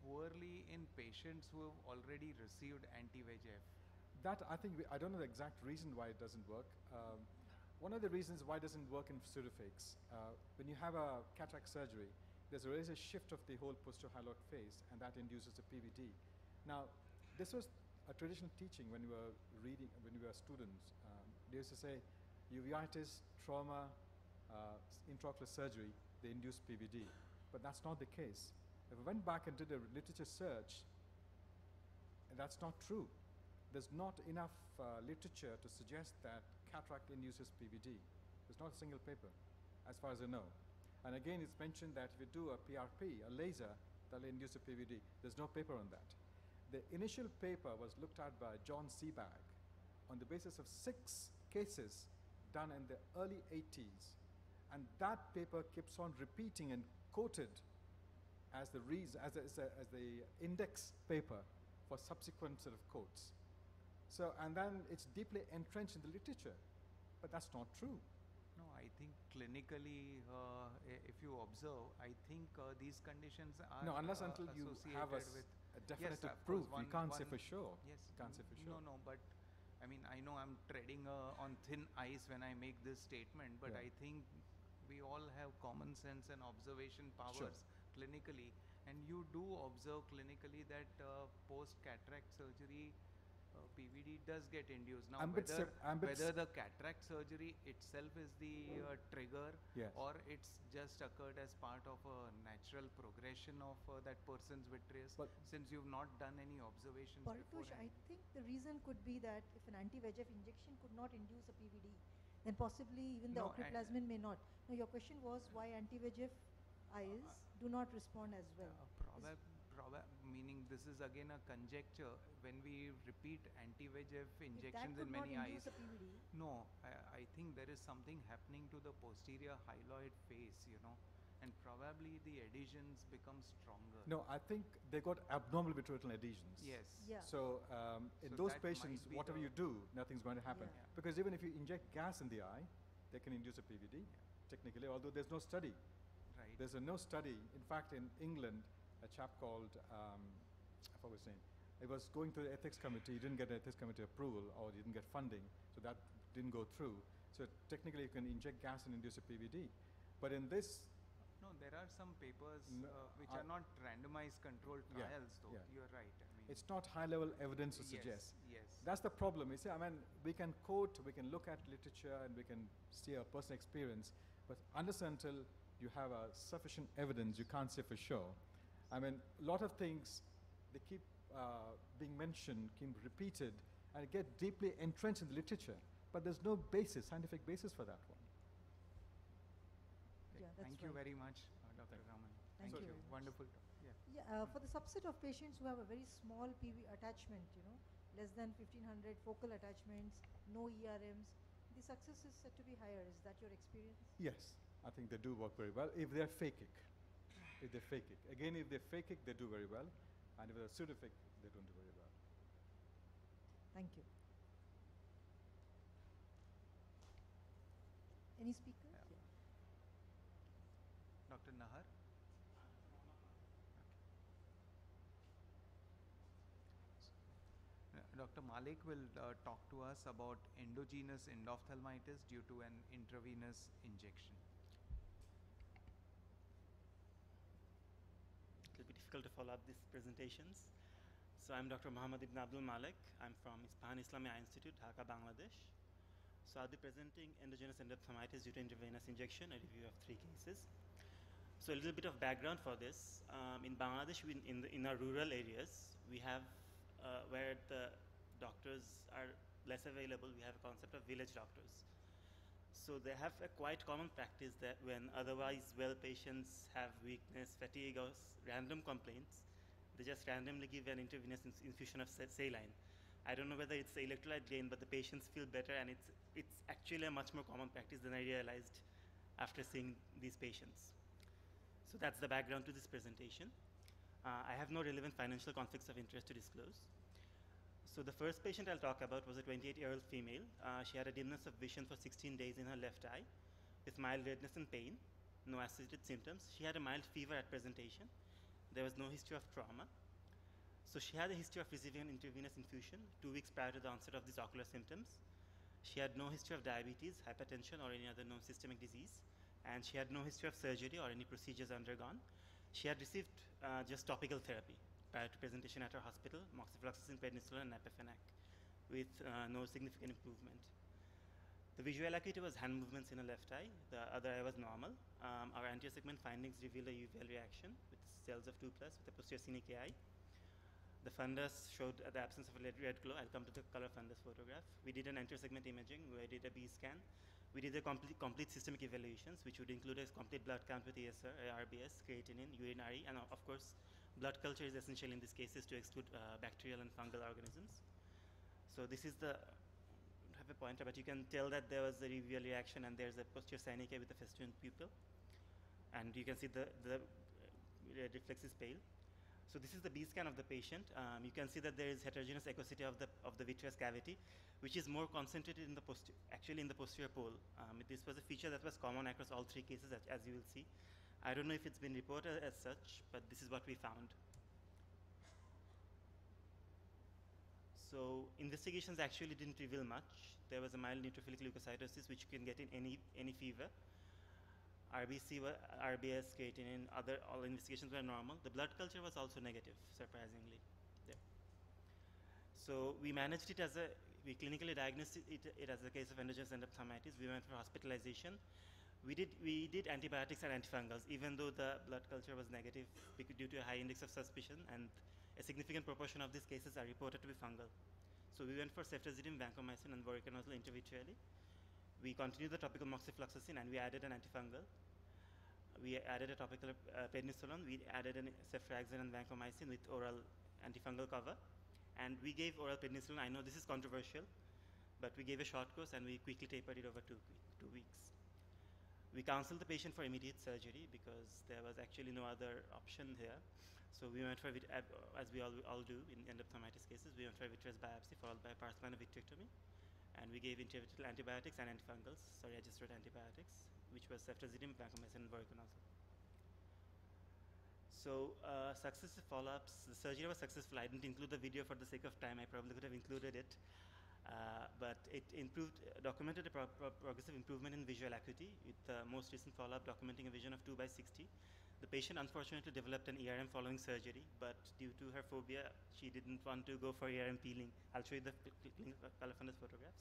poorly in patients who have already received anti-VEGF? That I think I don't know the exact reason why it doesn't work. One of the reasons why it doesn't work in pseudophakics, when you have a cataract surgery, there's always a shift of the whole posterior-hyaloid phase, and that induces a PVD. Now, this was a traditional teaching when we were reading, when we were students. They used to say, uveitis, trauma, intraocular surgery, they induce PVD. But that's not the case. If we went back and did a literature search, that's not true. There's not enough literature to suggest that cataract induces PVD. There's not a single paper, as far as I know. And again, it's mentioned that if you do a PRP, a laser, that'll induce a PVD. There's no paper on that. The initial paper was looked at by John Seabag on the basis of 6 cases done in the early 80s. And that paper keeps on repeating and quoted as the index paper for subsequent sort of quotes. So, and then it's deeply entrenched in the literature, but that's not true. No, I think clinically, if you observe, I think these conditions are No, unless until you have a associated with definitive of course, proof, you can't say for sure. Yes, You can't say for sure. No, but I mean, I know I'm treading on thin ice when I make this statement, but Yeah. I think we all have common sense and observation powers clinically, and you do observe clinically that post-cataract surgery, PVD does get induced. Now, whether the cataract surgery itself is the trigger, Yes. or it's just occurred as part of a natural progression of that person's vitreous, But- since you've not done any observations Paritosh, I beforehand. think the reason could be that if an anti-VEGF injection could not induce a PVD, then possibly even the No, ochraplasmin may not. No, your question was why anti-VEGF eyes do not respond as well. meaning this is again a conjecture. When we repeat anti-VEGF injections in could not many eyes, induce a PVD. no, I think there is something happening to the posterior hyaloid face, and probably the adhesions become stronger. No, I think they got abnormal vitreoretinal adhesions. Yes. Yeah. So in So those that might patients, be whatever the- you do, nothing's going to happen. Yeah. Because even if you inject gas in the eye, they can induce a PVD, technically, although there's no study. Right. There's no study. In fact, in England, a chap called, I forgot his name, he was going through the ethics committee, he didn't get ethics committee approval, or he didn't get funding, so that didn't go through. So technically, you can inject gas and induce a PVD. But in this, No, there are some papers No, which I- are not randomized controlled Yeah, trials, though. yeah. You're right. I mean, it's not high-level evidence to yes, suggest. Yes. That's the problem. You see, I mean, we can quote, we can look at literature, and we can see our personal experience, but unless and until you have a sufficient evidence, you can't say for sure. I mean, a lot of things, they keep being mentioned, keep repeated, and get deeply entrenched in the literature, but there's no basis, scientific basis for that one. Okay, Yeah, that's Thank you right. very much, Dr. Raman. Thank you very much. Wonderful. Yeah. Yeah, for the subset of patients who have a very small PV attachment, less than 1500 focal attachments, no ERMs, the success is said to be higher. Is that your experience? Yes, I think they do work very well if they're phakic. If they're phakic. Again, if they're phakic, they do very well, and if they're pseudophakic, they don't do very well. Thank you. Any speakers? Yeah. Yeah. Dr. Nahar? Dr. Malik will talk to us about endogenous endophthalmitis due to an intravenous injection. It will be difficult to follow up these presentations. So I'm Dr. Muhammad Ibn Abdul Malik. I'm from Ispahani Islamia Institute, Dhaka, Bangladesh. So I'll be presenting endogenous endophthalmitis due to intravenous injection, a review of 3 cases. So a little bit of background for this. In Bangladesh, in our rural areas, we have where the doctors are less available, we have a concept of village doctors. So they have a quite common practice that when otherwise well patients have weakness, fatigue, or random complaints, they just randomly give an intravenous infusion of saline. I don't know whether it's the electrolyte gain, but the patients feel better, and it's actually a much more common practice than I realized after seeing these patients. So that's the background to this presentation. I have no relevant financial conflicts of interest to disclose. So the first patient I'll talk about was a 28-year-old female. She had a dimness of vision for 16 days in her left eye with mild redness and pain, no associated symptoms. She had a mild fever at presentation. There was no history of trauma. So she had a history of receiving an intravenous infusion 2 weeks prior to the onset of these ocular symptoms. She had no history of diabetes, hypertension, or any other known systemic disease. And she had no history of surgery or any procedures undergone. She had received just topical therapy prior to presentation at her hospital, moxifloxacin, prednisolone, and napifenac, with no significant improvement. The visual acuity was hand movements in her left eye. The other eye was normal. Our anterior segment findings revealed a UVL reaction with cells of 2+ with a posterior scenic eye. The fundus showed the absence of a red glow. I'll come to the color fundus photograph. We did an anterior segment imaging. We did a B scan. We did a complete systemic evaluations, which would include a complete blood count with ESR, RBS, creatinine, urinary, and of course, blood culture is essential in these cases to exclude bacterial and fungal organisms. So this is the, I don't have a pointer, but you can tell that there was a UVL reaction, and there's a posterior scenic eye with a festooned pupil. And you can see the reflex is pale. So this is the B scan of the patient. You can see that there is heterogeneous echocity of the vitreous cavity, which is more concentrated in the actually in the posterior pole. This was a feature that was common across all 3 cases, as you will see. I don't know if it's been reported as such, but this is what we found. So investigations actually didn't reveal much. There was a mild neutrophilic leukocytosis, which you can get in any fever. RBC, RBS, creatinine, all investigations were normal. The blood culture was also negative, surprisingly. There. So we managed it we clinically diagnosed it as a case of endogenous endophthalmitis. We went for hospitalization. We did antibiotics and antifungals, even though the blood culture was negative due to a high index of suspicion, and a significant proportion of these cases are reported to be fungal. So we went for ceftazidime, vancomycin, and voriconazole intravitreally. We continued the topical moxifloxacin, and we added an antifungal. we added a topical prednisolone, we added an ceftriaxone and vancomycin with oral antifungal cover, and we gave oral prednisolone. I know this is controversial, but we gave a short course and we quickly tapered it over 2 weeks. We counseled the patient for immediate surgery because there was actually no other option here. So we went for, as we all do in endophthalmitis cases, we went for vitreous biopsy followed by parthenoid vitrectomy. And we gave intravitreal antibiotics and antifungals. Sorry, I just wrote antibiotics, which was ceftazidime, vancomycin, and voriconazole. So successive follow-ups, the surgery was successful. I didn't include the video for the sake of time. I probably could have included it. But it documented a progressive improvement in visual acuity with the most recent follow-up documenting a vision of 2/60. The patient unfortunately developed an ERM following surgery, but due to her phobia, she didn't want to go for ERM peeling. I'll show you the color fundus photographs.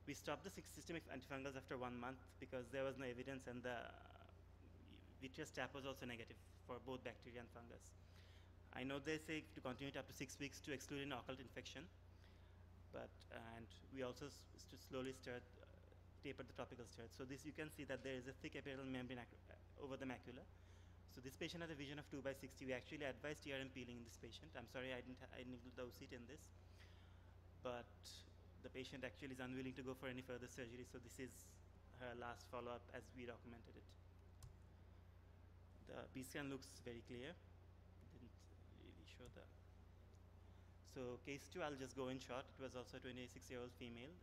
We stopped the systemic antifungals after 1 month because there was no evidence, and the vitreous tap was also negative for both bacteria and fungus. I know they say to continue it up to 6 weeks to exclude an occult infection, but and we also slowly tapered the topical steroids. So this, you can see that there is a thick epidermal membrane over the macula. So this patient had a vision of 2/60. We actually advised ERM peeling in this patient. I'm sorry I didn't include the OCT in this, but the patient actually is unwilling to go for any further surgery. So this is her last follow-up as we documented it. The B scan looks very clear. Didn't really show the. So case 2, I'll just go in short. It was also a 26-year-old female,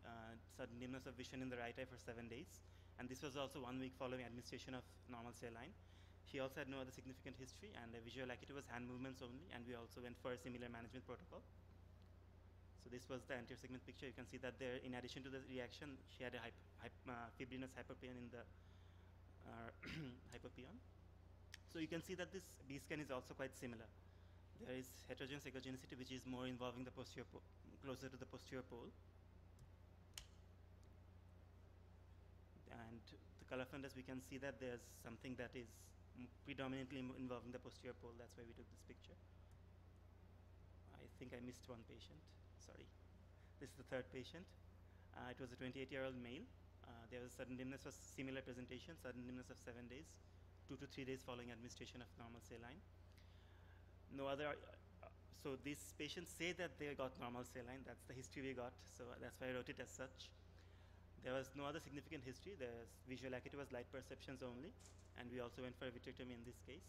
sudden dimness of vision in the right eye for 7 days, and this was also 1 week following administration of normal saline. She also had no other significant history, and the visual acuity was hand movements only, and we also went for a similar management protocol. So this was the anterior segment picture. You can see that there, in addition to the reaction, she had a fibrinous hyperpion in the hyperpion. So you can see that this B scan is also quite similar. There is heterogeneous echogenicity, which is more involving the posterior closer to the posterior pole. And the color fundus, we can see that there's something that is predominantly involving the posterior pole. That's why we took this picture. I think I missed one patient. Sorry. This is the third patient. It was a 28-year-old male. There was sudden dimness, was similar presentation, sudden dimness of 7 days, 2 to 3 days following administration of normal saline. No other, so these patients say that they got normal saline. That's the history we got, so that's why I wrote it as such. There was no other significant history. There's visual acuity was light perceptions only, and we also went for a vitrectomy in this case.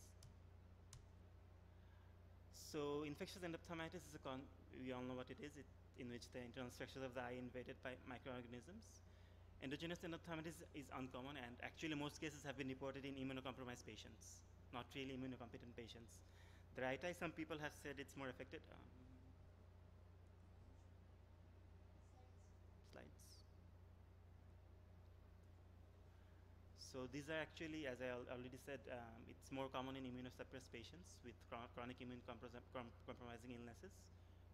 So infectious endophthalmitis is we all know what it is, in which the internal structures of the eye invaded by microorganisms. Endogenous endophthalmitis is uncommon, and actually most cases have been reported in immunocompromised patients, not really immunocompetent patients. The right eye, some people have said it's more affected. Slides. So these are actually, as I already said, it's more common in immunosuppressed patients with chronic immune compromising illnesses,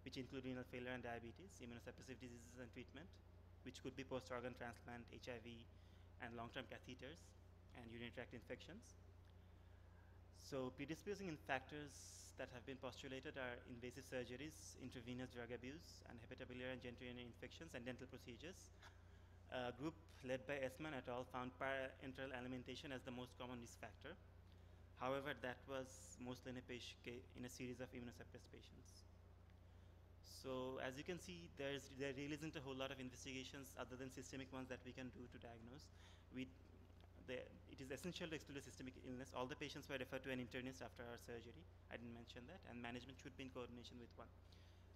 which include renal failure and diabetes, immunosuppressive diseases and treatment, which could be post-organ transplant, HIV, and long-term catheters, and urinary tract infections. So predisposing factors that have been postulated are invasive surgeries, intravenous drug abuse, and hepatobiliary and genitourinary infections and dental procedures. A group led by Esman et al. Found parenteral alimentation as the most common risk factor. However, that was mostly in a series of immunosuppressed patients. So as you can see, there really isn't a whole lot of investigations other than systemic ones that we can do to diagnose. It is essential to exclude a systemic illness. All the patients were referred to an internist after our surgery. I didn't mention that. And management should be in coordination with one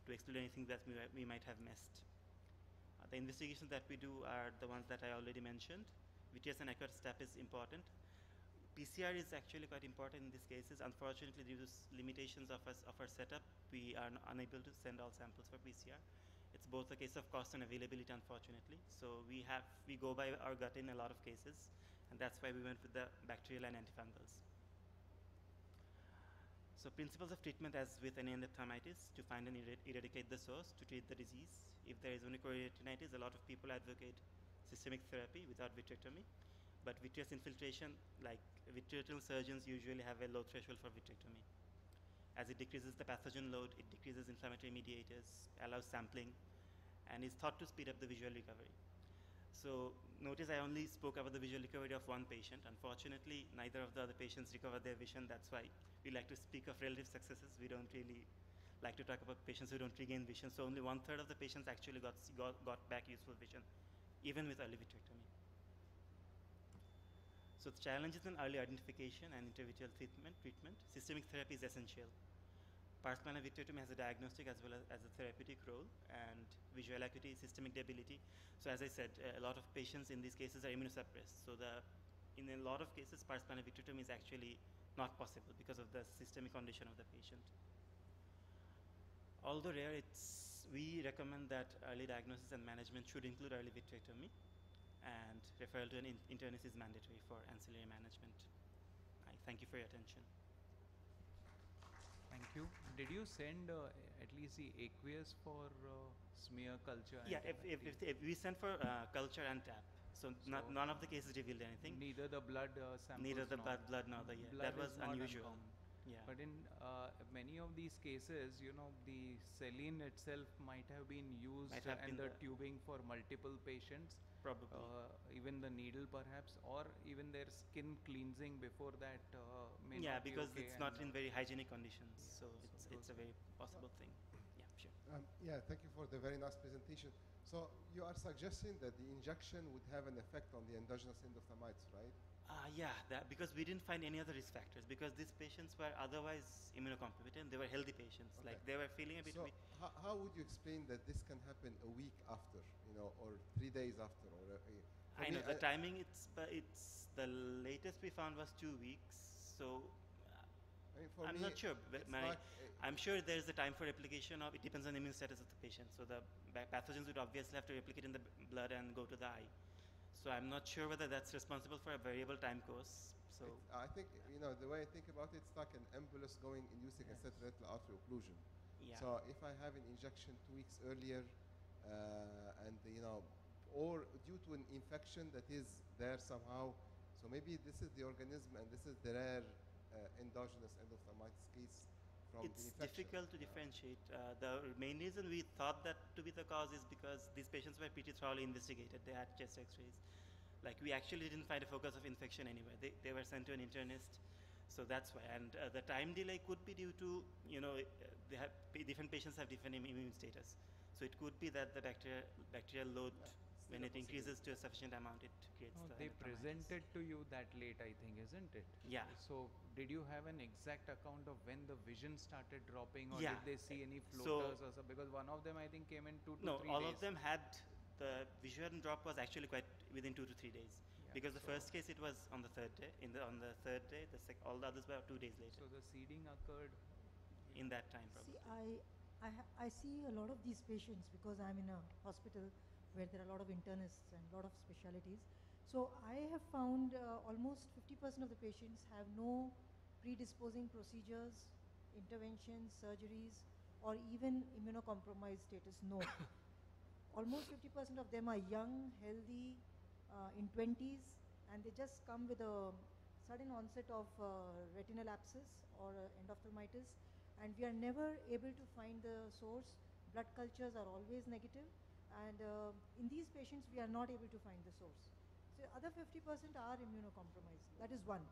to exclude anything that we might have missed. The investigations that we do are the ones that I already mentioned. vitreous and aqueous step is important. PCR is actually quite important in these cases. Unfortunately, due to limitations of our setup, we are unable to send all samples for PCR. It's both a case of cost and availability, unfortunately. So we go by our gut in a lot of cases, and that's why we went with the bacterial and antifungals. So principles of treatment as with any endophthalmitis: to find and eradicate the source, to treat the disease. If there is only choroiditinitis, a lot of people advocate systemic therapy without vitrectomy. But vitreous infiltration, like vitreoretinal surgeons usually have a low threshold for vitrectomy. As it decreases the pathogen load, it decreases inflammatory mediators, allows sampling, and is thought to speed up the visual recovery. So notice I only spoke about the visual recovery of one patient. Unfortunately, neither of the other patients recovered their vision. That's why we like to speak of relative successes. We don't really like to talk about patients who don't regain vision. So only 1/3 of the patients actually got back useful vision, even with early vitrectomy. So the challenges in early identification and intravitreal treatment. Systemic therapy is essential. Pars plana vitrectomy has a diagnostic as well as a therapeutic role, and visual acuity, systemic debility. So as I said, a lot of patients in these cases are immunosuppressed. So in a lot of cases, pars plana vitrectomy is actually not possible because of the systemic condition of the patient. Although rare, we recommend that early diagnosis and management should include early vitrectomy, and referral to an internist is mandatory for ancillary management. I thank you for your attention. Thank you. Did you send at least the aqueous for smear culture? Yeah, if we sent for culture and TAP. So none of the cases revealed anything. Neither the blood samples. Neither the blood nor the blood that was unusual. Uncommon. Yeah. But in many of these cases, the saline itself might have been used and the tubing for multiple patients. Probably. Even the needle perhaps, or even their skin cleansing before that may yeah, not be because okay, it's not in very hygienic conditions. Yeah, so it's a very possible thing. Yeah, sure. Yeah, thank you for the very nice presentation. So you are suggesting that the injection would have an effect on the endogenous endophthalmitis, right? Yeah, because we didn't find any other risk factors, because these patients were otherwise immunocompetent. They were healthy patients. Okay. Like they were feeling a bit So weak. how would you explain that this can happen a week after, or 3 days after? Or I know the timing. It's the latest we found was 2 weeks. So I'm not sure. I'm sure there's a time for replication of. It depends on the immune status of the patient. So the pathogens would obviously have to replicate in the blood and go to the eye. So I'm not sure whether that's responsible for a variable time course. So I think the way I think about it, it's like an embolus inducing a set retinal artery occlusion. yeah. So if I have an injection 2 weeks earlier, and or due to an infection that is there somehow, so maybe this is the organism and this is the rare endogenous endophthalmitis case from it's the infection. difficult to differentiate. The main reason we thought that to be the cause is because these patients were pretty thoroughly investigated. They had chest x-rays. Like we actually didn't find a focus of infection anywhere. They were sent to an internist. So that's why. And the time delay could be due to, different patients have different immune status. So it could be that the bacterial load, when it increases to a sufficient amount, it creates the They endophthalmitis. presented to you that late, I think, isn't it? Yeah. So did you have an exact account of when the vision started dropping, or Yeah. did they see any floaters or something? Because one of them, I think, came in 2 to 3 days. No, all of them had the vision drop was actually quite within 2 to 3 days. Yeah, Because the so- first case it was on the third day. On the third day, all the others were 2 days later. So the seeding occurred In that time, probably. See, I see a lot of these patients because I'm in a hospital where there are a lot of internists and a lot of specialties. So I have found almost 50% of the patients have no predisposing procedures, interventions, surgeries, or even immunocompromised status, no. Almost 50% of them are young, healthy, in 20s, and they just come with a sudden onset of retinal abscess or endophthalmitis, and we are never able to find the source. Blood cultures are always negative, and in these patients we are not able to find the source. So other 50% are immunocompromised. That is one.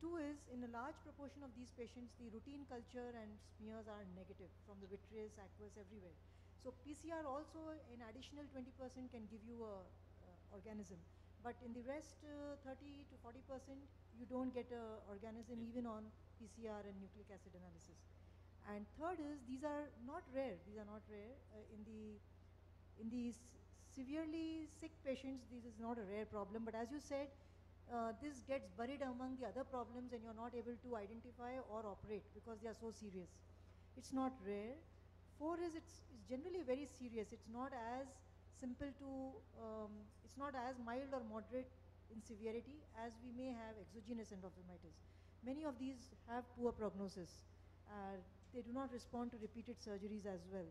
Two is, in a large proportion of these patients, the routine culture and smears are negative from the vitreous, aqueous, everywhere. So PCR also, an additional 20% can give you a organism. But in the rest 30 to 40%, you don't get a organism even on PCR and nucleic acid analysis. And third is, these are not rare. These are not rare. In the severely sick patients, this is not a rare problem. But as you said, this gets buried among the other problems and you're not able to identify or operate because they are so serious. It's not rare. 4 is, it's generally very serious. It's not as simple to, it's not as mild or moderate in severity as we may have exogenous endophthalmitis. Many of these have poor prognosis. They do not respond to repeated surgeries as well.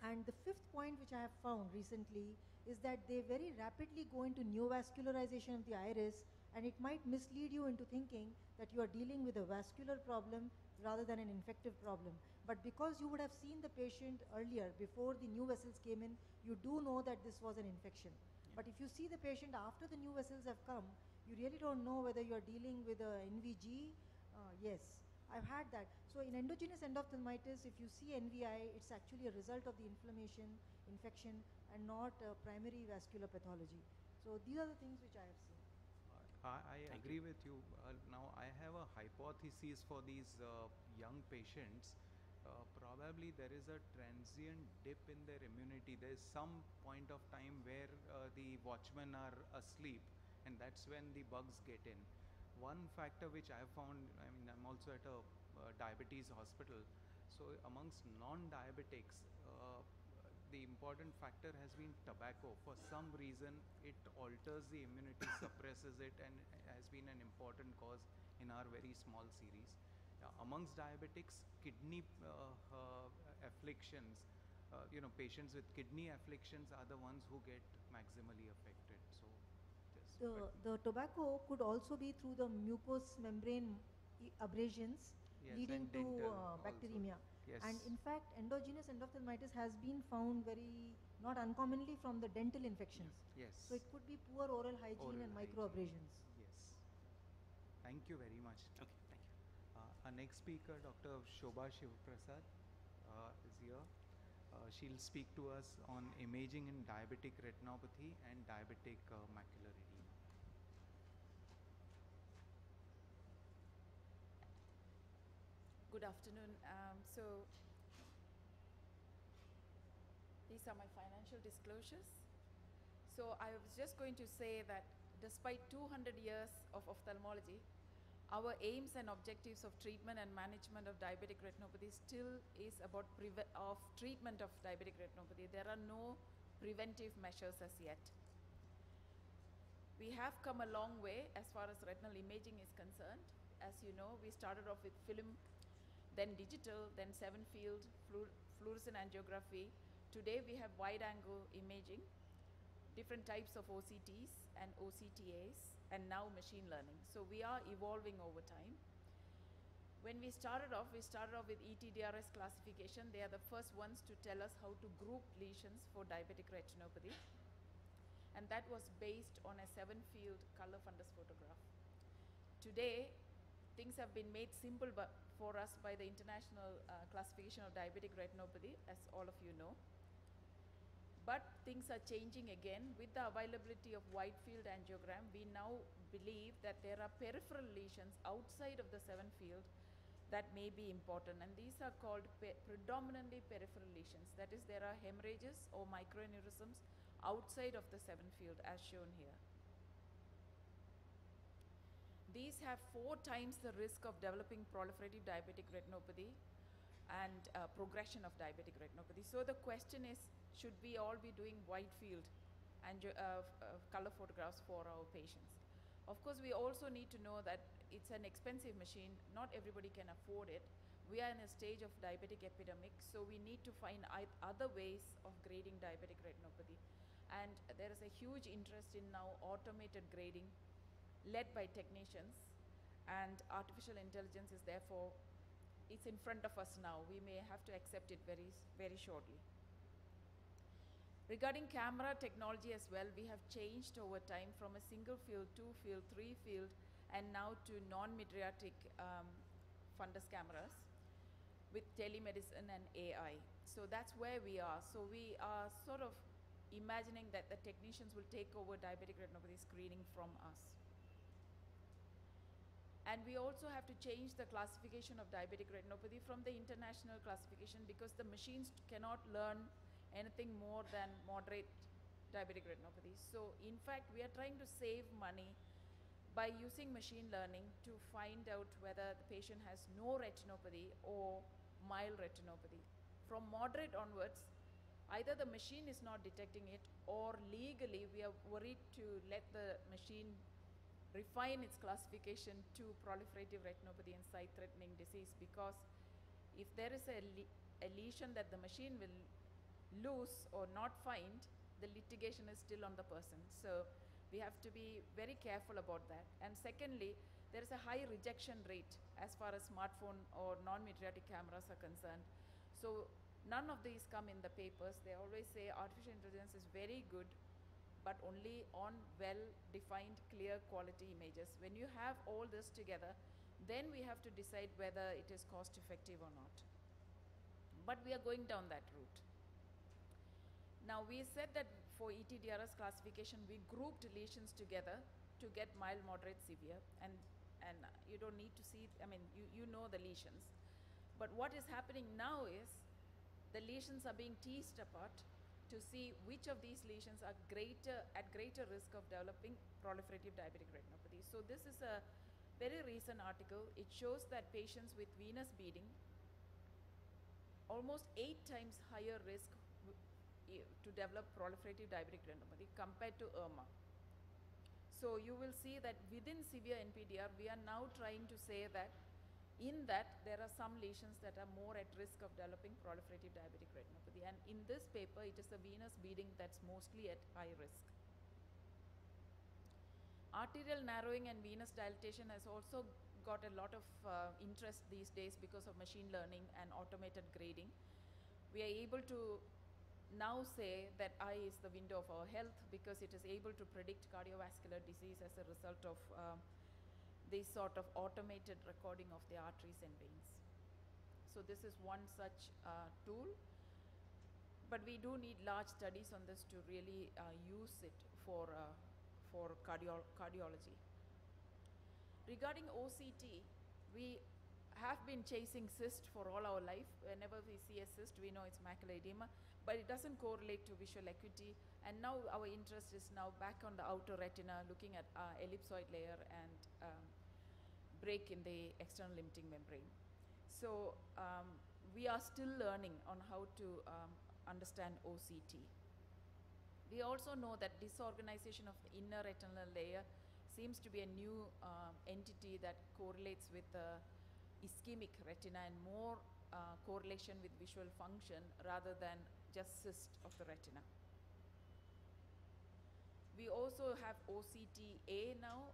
And the 5th point which I have found recently is that they very rapidly go into neovascularization of the iris And it might mislead you into thinking that you are dealing with a vascular problem rather than an infective problem. But because you would have seen the patient earlier, before the new vessels came in, you do know that this was an infection. But if you see the patient after the new vessels have come, you really don't know whether you're dealing with a NVG. Yes, I've had that. So in endogenous endophthalmitis, if you see NVI, it's actually a result of the inflammation, infection, and not primary vascular pathology. So these are the things which I have seen. I agree with you. Now, I have a hypothesis for these young patients. Probably there is a transient dip in their immunity. There is some point of time where the watchmen are asleep, and that's when the bugs get in. One factor which I found, I mean, I'm also at a diabetes hospital. So amongst non-diabetics, the important factor has been tobacco. For some reason, it alters the immunity, suppresses it, and has been an important cause in our very small series. Amongst diabetics, kidney afflictions, patients with kidney afflictions are the ones who get maximally affected. So, the tobacco could also be through the mucous membrane abrasions, yes, leading and to dental bacteremia. also. Yes. And in fact, endogenous endophthalmitis has been found very, not uncommonly, from the dental infections. Yes. So it could be poor oral hygiene and microabrasions. Yes. Thank you very much. Okay, thank you. Our next speaker, Dr. Shobha Shivprasad, is here. She'll speak to us on imaging in diabetic retinopathy and diabetic macular edema. Good afternoon. These are my financial disclosures. So I was just going to say that despite 200 years of ophthalmology, our aims and objectives of treatment and management of diabetic retinopathy still is about treatment of diabetic retinopathy. There are no preventive measures as yet. We have come a long way as far as retinal imaging is concerned. As you know, we started off with film, then digital, then 7-field fluorescent angiography. Today we have wide-angle imaging, different types of OCTs and OCTAs, and now machine learning. So we are evolving over time. When we started off with ETDRS classification. They are the first ones to tell us how to group lesions for diabetic retinopathy. And that was based on a 7-field color fundus photograph. Today, things have been made simple for us by the International Classification of Diabetic Retinopathy, as all of you know. But things are changing again. With the availability of wide field angiogram, we now believe that there are peripheral lesions outside of the 7-field that may be important. And these are called predominantly peripheral lesions. That is, there are hemorrhages or microaneurysms outside of the 7-field, as shown here. These have 4 times the risk of developing proliferative diabetic retinopathy and progression of diabetic retinopathy. So the question is, should we all be doing wide field color photographs for our patients? Of course, we also need to know that it's an expensive machine. Not everybody can afford it. We are in a stage of diabetic epidemic, so we need to find other ways of grading diabetic retinopathy. And there is a huge interest in now automated grading led by technicians, and artificial intelligence is therefore, it's in front of us now. We may have to accept it very, very shortly. Regarding camera technology as well, we have changed over time from a single field, 2-field, 3-field, and now to non-mydriatic fundus cameras with telemedicine and AI. So that's where we are. So we are sort of imagining that the technicians will take over diabetic retinopathy screening from us. And we also have to change the classification of diabetic retinopathy from the international classification, because the machines cannot learn anything more than moderate diabetic retinopathy. So in fact, we are trying to save money by using machine learning to find out whether the patient has no retinopathy or mild retinopathy. From moderate onwards, either the machine is not detecting it, or legally we are worried to let the machine refine its classification to proliferative retinopathy and sight-threatening disease, because if there is a lesion that the machine will lose or not find, the litigation is still on the person. So We have to be very careful about that. And secondly, there is a high rejection rate as far as smartphone or non-mydriatic cameras are concerned. So none of these come in the papers. They always say artificial intelligence is very good, but only on well-defined, clear quality images. When you have all this together, then we have to decide whether it is cost-effective or not. But we are going down that route. Now, we said that for ETDRS classification, we grouped lesions together to get mild, moderate, severe, and you don't need to see, I mean, you know the lesions. But what is happening now is the lesions are being teased apart to see which of these lesions are at greater risk of developing proliferative diabetic retinopathy. So this is a very recent article. It shows that patients with venous beading almost 8 times higher risk to develop proliferative diabetic retinopathy compared to IRMA. So you will see that within severe NPDR, we are now trying to say that in that there are some lesions that are more at risk of developing proliferative diabetic retinopathy. And in this paper, it is the venous beading that's mostly at high risk. Arterial narrowing and venous dilatation has also got a lot of interest these days because of machine learning and automated grading. We are able to now say that eye is the window of our health because it is able to predict cardiovascular disease as a result of this sort of automated recording of the arteries and veins. So this is one such tool, but we do need large studies on this to really use it for cardiology. Regarding OCT, we have been chasing cyst for all our life. Whenever we see a cyst, we know it's macular edema, but it doesn't correlate to visual acuity. And now our interest is now back on the outer retina, looking at ellipsoid layer and break in the external limiting membrane. So we are still learning on how to understand OCT. We also know that disorganization of the inner retinal layer seems to be a new entity that correlates with ischemic retina and more correlation with visual function rather than just cyst of the retina. We also have OCTA now.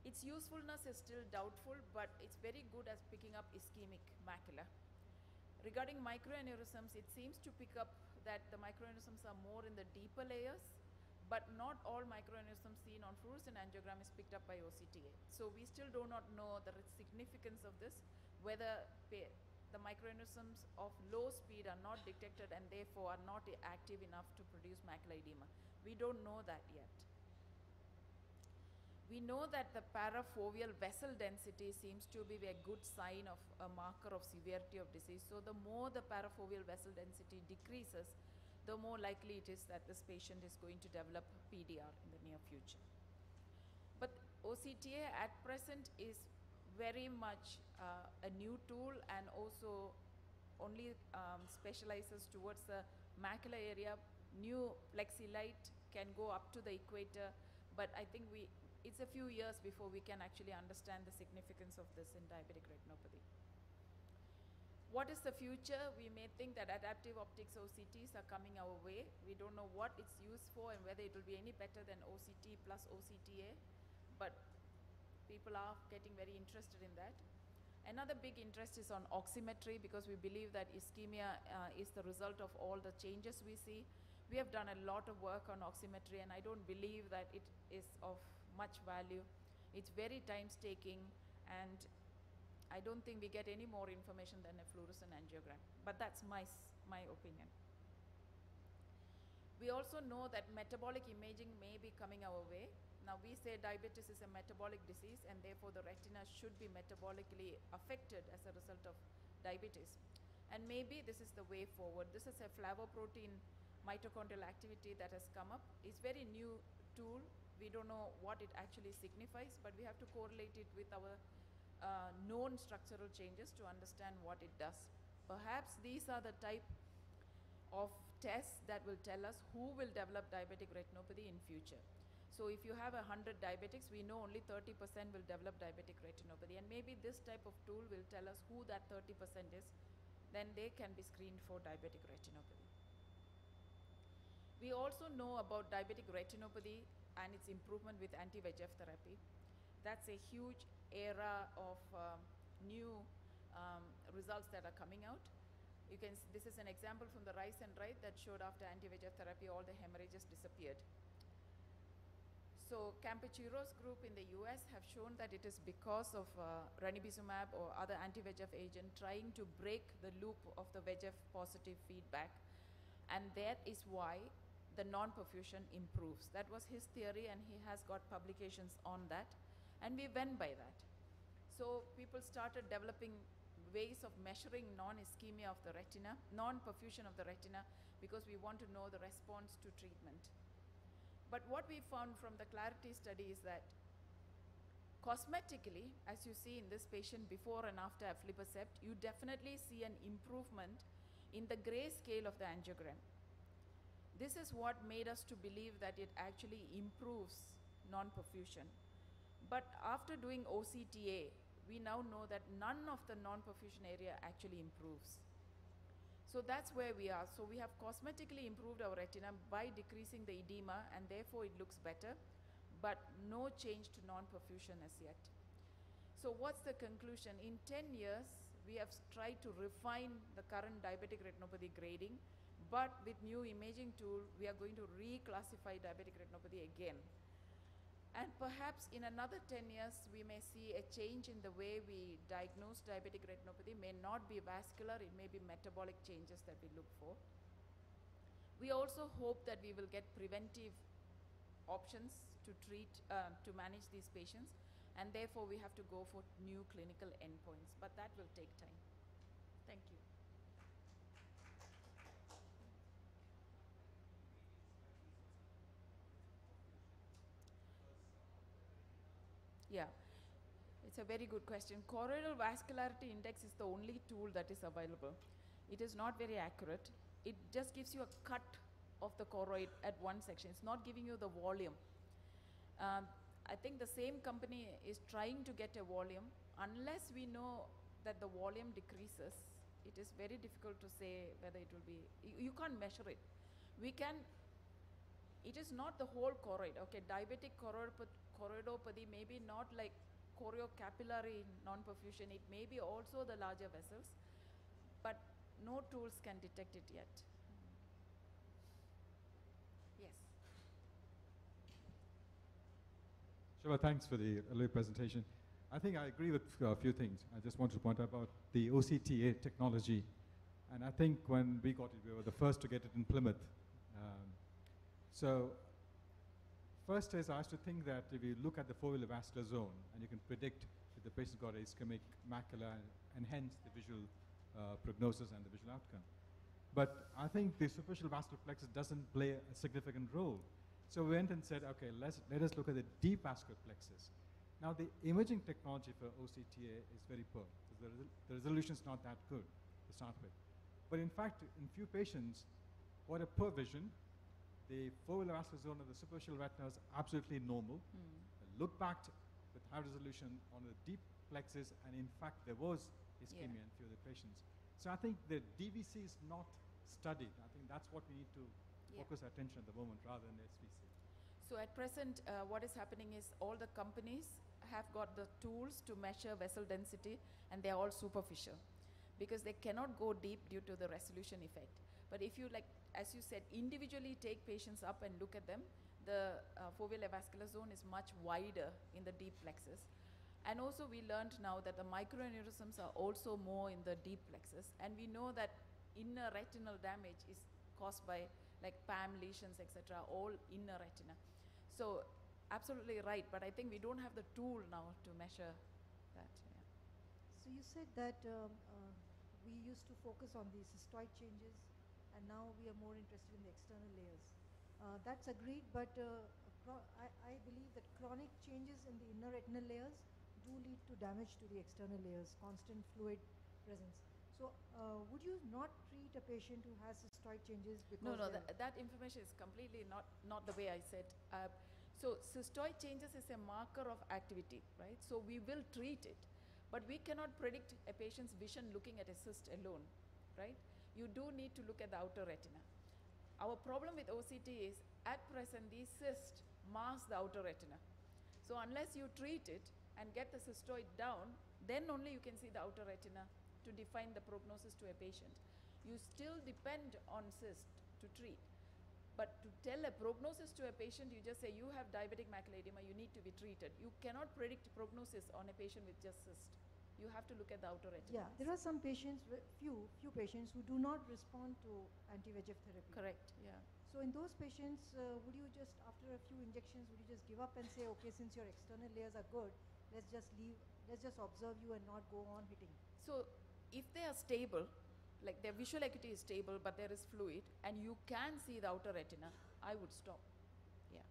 Its usefulness is still doubtful, but it's very good as picking up ischemic macula. Regarding microaneurysms, it seems to pick up that the microaneurysms are more in the deeper layers, but not all microaneurysms seen on fluorescent angiogram is picked up by OCTA. So we still do not know the significance of this, whether the microaneurysms of low speed are not detected and therefore are not active enough to produce macular edema. We don't know that yet. We know that the parafoveal vessel density seems to be a good sign of a marker of severity of disease. So the more the parafoveal vessel density decreases, the more likely it is that this patient is going to develop PDR in the near future. But OCTA at present is very much a new tool and also only specializes towards the macular area. New plexi light can go up to the equator, but I think it's a few years before we can actually understand the significance of this in diabetic retinopathy. What is the future? We may think that adaptive optics OCTs are coming our way. We don't know what it's used for and whether it will be any better than OCT plus OCTA, but people are getting very interested in that. Another big interest is on oximetry because we believe that ischemia is the result of all the changes we see. We have done a lot of work on oximetry and I don't believe that it is of much value. It's very time-taking and I don't think we get any more information than a fluorescent angiogram, but that's my opinion. We also know that metabolic imaging may be coming our way. Now we say diabetes is a metabolic disease and therefore the retina should be metabolically affected as a result of diabetes. And maybe this is the way forward. This is a flavoprotein mitochondrial activity that has come up. It's very new tool. We don't know what it actually signifies, but we have to correlate it with our known structural changes to understand what it does. Perhaps these are the type of tests that will tell us who will develop diabetic retinopathy in future. So if you have 100 diabetics, we know only 30% will develop diabetic retinopathy, and maybe this type of tool will tell us who that 30% is, then they can be screened for diabetic retinopathy. We also know about diabetic retinopathy and its improvement with anti-VEGF therapy. That's a huge era of new results that are coming out. You can this is an example from the RISE and RITE that showed after anti-VEGF therapy, all the hemorrhages disappeared. So Campechiro's group in the US have shown that it is because of ranibizumab or other anti-VEGF agent trying to break the loop of the VEGF positive feedback. And that is why the non-perfusion improves. That was his theory, and he has got publications on that. And we went by that. So people started developing ways of measuring non-ischemia of the retina, non-perfusion of the retina, because we want to know the response to treatment. But what we found from the CLARITY study is that cosmetically, as you see in this patient before and after aflibercept, you definitely see an improvement in the gray scale of the angiogram. This is what made us to believe that it actually improves non-perfusion. But after doing OCTA, we now know that none of the non-perfusion area actually improves. So that's where we are. So we have cosmetically improved our retina by decreasing the edema, and therefore it looks better, but no change to non-perfusion as yet. So what's the conclusion? In 10 years, we have tried to refine the current diabetic retinopathy grading, but with new imaging tool, we are going to reclassify diabetic retinopathy again. And perhaps in another 10 years, we may see a change in the way we diagnose diabetic retinopathy. May not be vascular, it may be metabolic changes that we look for. We also hope that we will get preventive options to treat, to manage these patients, and therefore we have to go for new clinical endpoints, but that will take time. Thank you. Yeah, it's a very good question. Choroidal vascularity index is the only tool that is available. It is not very accurate. It just gives you a cut of the choroid at one section. It's not giving you the volume. I think the same company is trying to get a volume. Unless we know that the volume decreases, it is very difficult to say whether it will be, you can't measure it. We can, it is not the whole choroid. Okay, diabetic choroidopathy may be not like choriocapillary non-perfusion. It may be also the larger vessels, but no tools can detect it yet. Yes. Shiva, thanks for the earlier presentation. I think I agree with a few things. I just want to point out about the OCTA technology. And I think when we got it, we were the first to get it in Plymouth. So first is I used to think that if you look at the foveal vascular zone, and you can predict if the patient got ischemic macula, and hence the visual prognosis and the visual outcome. But I think the superficial vascular plexus doesn't play a significant role. So we went and said, okay, let us look at the deep vascular plexus. Now the imaging technology for OCTA is very poor. The resolution is not that good to start with. But in fact, in few patients who had a poor vision, the foveal vascular zone of the superficial retina is absolutely normal. Look back with high resolution on the deep plexus, and in fact there was ischemia in few of the patients. So I think the DVC is not studied. I think that's what we need to focus our attention at the moment rather than SVC. So at present, what is happening is all the companies have got the tools to measure vessel density, and they're all superficial because they cannot go deep due to the resolution effect. But if you, like, as you said, individually take patients up and look at them, the foveal avascular zone is much wider in the deep plexus. And also we learned now that the microaneurysms are also more in the deep plexus. And we know that inner retinal damage is caused by like PAM lesions, etc., all inner retina. So absolutely right, but I think we don't have the tool now to measure that. Yeah. So you said that we used to focus on the cystoid changes, and now we are more interested in the external layers. That's agreed, but I believe that chronic changes in the inner retinal layers do lead to damage to the external layers, constant fluid presence. So would you not treat a patient who has cystoid changes because No, that information is completely not the way I said. So cystoid changes is a marker of activity, right? So we will treat it, but we cannot predict a patient's vision looking at a cyst alone, right? You do need to look at the outer retina. Our problem with OCT is, at present, these cysts mask the outer retina. So unless you treat it and get the cystoid down, then only you can see the outer retina to define the prognosis to a patient. You still depend on cyst to treat. But to tell a prognosis to a patient, you just say, you have diabetic macular edema, you need to be treated. You cannot predict prognosis on a patient with just cyst. You have to look at the outer retina. Yeah, there are some patients, few patients who do not respond to anti-VEGF therapy. Correct, yeah. So in those patients, would you just, after a few injections, would you just give up and say, okay, since your external layers are good, let's just leave, let's just observe you and not go on hitting? So if they are stable, like their visual acuity is stable, but there is fluid, and you can see the outer retina, I would stop. Yeah.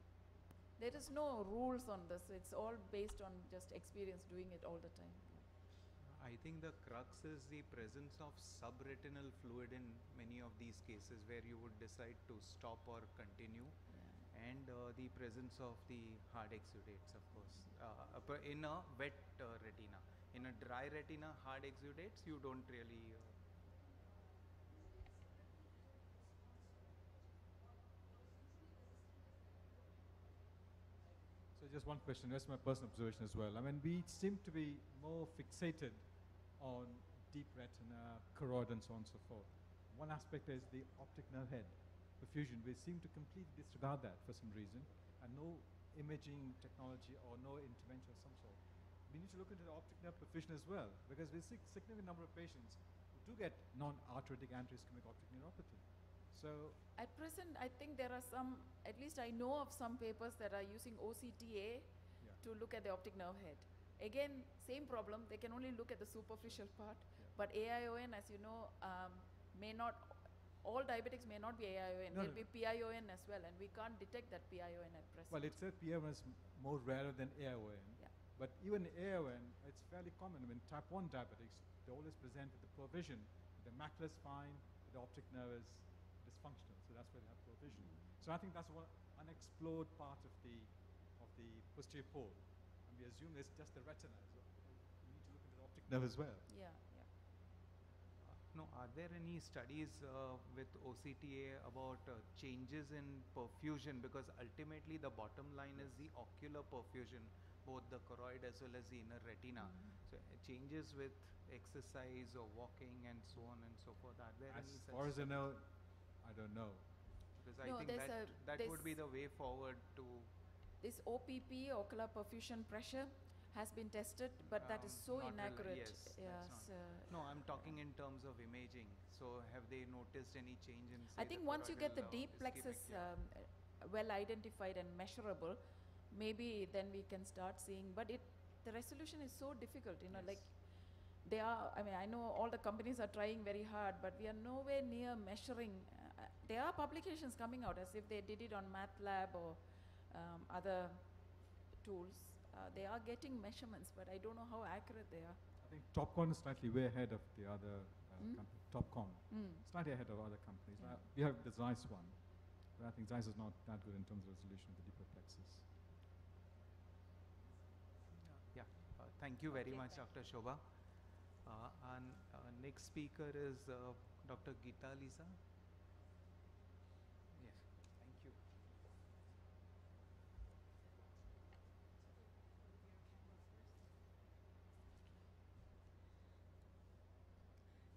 There is no rules on this. It's all based on just experience doing it all the time. I think the crux is the presence of subretinal fluid in many of these cases where you would decide to stop or continue, and the presence of the hard exudates, of course. In a wet retina. In a dry retina, hard exudates, you don't really... So just one question, that's my personal observation as well. I mean, we seem to be more fixated on deep retina, choroid, and so on and so forth. One aspect is the optic nerve head perfusion. We seem to completely disregard that for some reason, and no imaging technology or no intervention of some sort. We need to look into the optic nerve perfusion as well, because we see a significant number of patients who do get non-arthritic anti-ischemic optic neuropathy. So at present, I think there are some, at least I know of some papers that are using OCTA to look at the optic nerve head. Again, same problem, they can only look at the superficial part, but AION, as you know, may not, all diabetics may not be AION, they'll be PION as well, and we can't detect that PION at present. Well, it says PION is more rarer than AION, but even AION, it's fairly common. I mean, type 1 diabetics, they always present with the poor vision. The macula is fine, the optic nerve is dysfunctional, so that's where they have poor vision. So I think that's one unexplored part of the posterior pole. And we assume it's just the retina. So we need to look into the optic nerve as well. Yeah. No, are there any studies with OCTA about changes in perfusion? Because ultimately the bottom line is the ocular perfusion, both the choroid as well as the inner retina. So changes with exercise or walking and so on and so forth. Are there any such? As far as I know, I don't know. Because I think that would be the way forward to... This OPP, ocular perfusion pressure, has been tested, but that is so inaccurate. No, I'm talking in terms of imaging. So have they noticed any change in, say, I think once you get the deep plexus well identified and measurable, maybe then we can start seeing, but the resolution is so difficult, you know, like they are, I mean, I know all the companies are trying very hard, but we are nowhere near measuring. There are publications coming out as if they did it on MATLAB or other tools. They are getting measurements, but I don't know how accurate they are. I think Topcon is slightly way ahead of the other companies. Topcon, slightly ahead of other companies. We have the Zeiss one, but I think Zeiss is not that good in terms of resolution of the deeper plexus. Thank you very much, Dr. Shobha. And next speaker is Dr. Gita Lisa. Yes, thank you.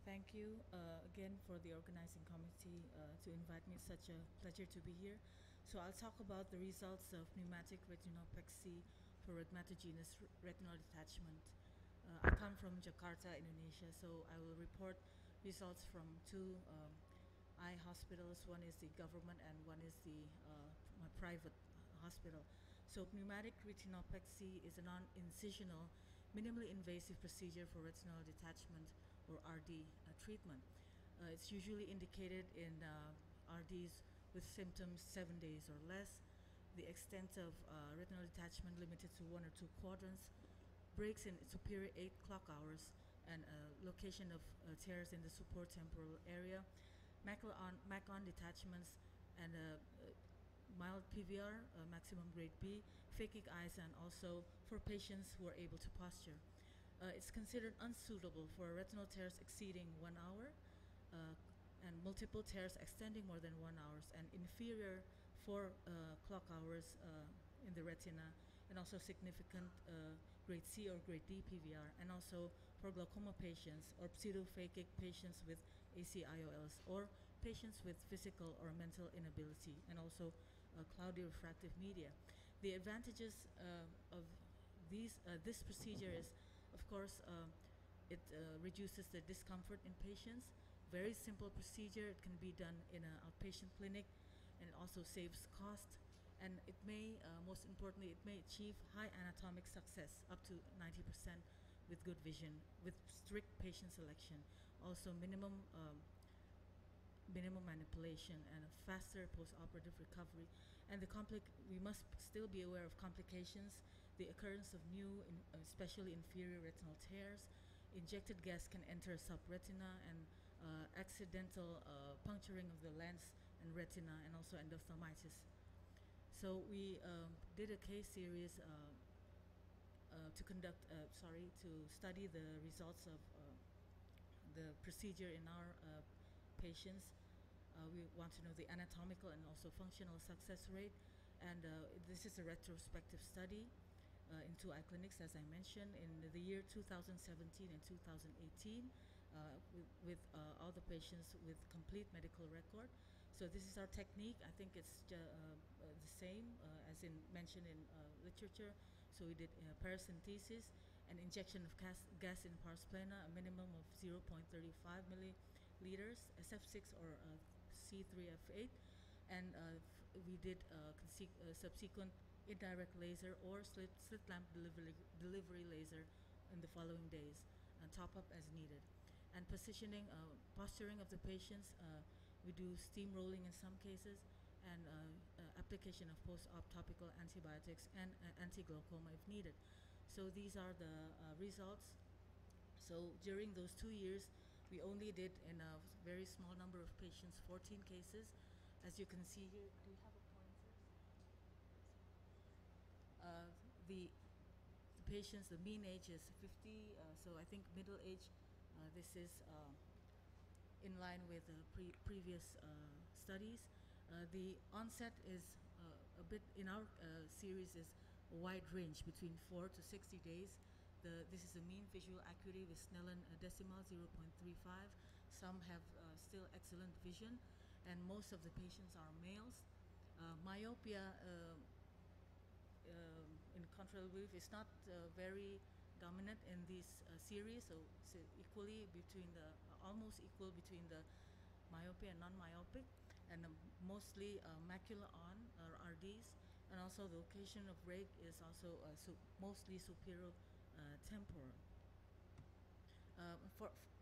Thank you again for the organizing committee to invite me. It's such a pleasure to be here. So I'll talk about the results of pneumatic retinopexy for rheumatogenic retinal detachment. I come from Jakarta, Indonesia, so I will report results from two eye hospitals. One is the government and one is the my private hospital. So pneumatic retinopexy is a non-incisional, minimally invasive procedure for retinal detachment or RD treatment. It's usually indicated in RDs with symptoms 7 days or less. The extent of retinal detachment limited to 1 or 2 quadrants, breaks in superior 8 clock hours, and location of tears in the supratemporal area, macon detachments, and mild PVR, maximum grade B, phakic eyes, and also for patients who are able to posture. It's considered unsuitable for retinal tears exceeding 1 hour, and multiple tears extending more than 1 hour, and inferior 4 clock hours in the retina, and also significant grade C or grade D PVR, and also for glaucoma patients or pseudophakic patients with ACIOLs, or patients with physical or mental inability, and also cloudy refractive media. The advantages of this procedure is, of course, it reduces the discomfort in patients. Very simple procedure. It can be done in an outpatient clinic, and it also saves cost. And it may, most importantly, it may achieve high anatomic success, up to 90% with good vision, with strict patient selection. Also minimum manipulation and a faster post-operative recovery. And we must still be aware of complications, the occurrence of new, especially inferior retinal tears. Injected gas can enter subretina, and accidental puncturing of the lens and retina, and also endophthalmitis. So we did a case series to study the results of the procedure in our patients. We want to know the anatomical and also functional success rate. And this is a retrospective study in 2 eye clinics, as I mentioned, in the year 2017 and 2018, with all the patients with complete medical record. So this is our technique. I think it's the same as mentioned in literature. So we did paracentesis and injection of gas in pars plana, a minimum of 0.35 milliliters, SF6 or C3F8, and we did subsequent indirect laser or slit lamp delivery laser in the following days, and top up as needed. And posturing of the patients, we do steam rolling in some cases, and application of post-op topical antibiotics and anti-glaucoma if needed. So these are the results. So during those 2 years, we only did in a very small number of patients, 14 cases. As you can see here, do you have a pointer? The patients, the mean age is 50, so I think middle age, this is in line with previous studies. The onset is a bit, in our series, is a wide range between 4 to 60 days. This is a mean visual acuity with Snellen decimal 0.35. Some have still excellent vision, and most of the patients are males. Myopia, in contrary with, is not very dominant in this series, so it's equally between almost equal between the myopia and non-myopic, and mostly macula on, or RDs, and also the location of rake is also mostly superior temporal.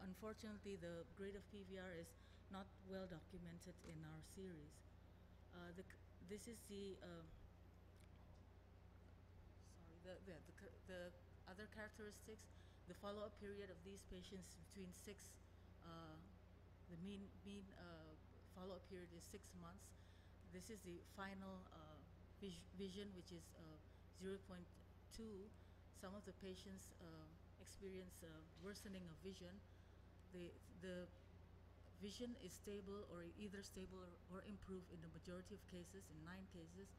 Unfortunately, the grade of PVR is not well documented in our series. This is the other characteristics. The follow-up period of these patients between the mean follow-up period is 6 months. This is the final vision, which is 0.2. Some of the patients experience worsening of vision. The vision is stable, or either stable or improved in the majority of cases, in 9 cases.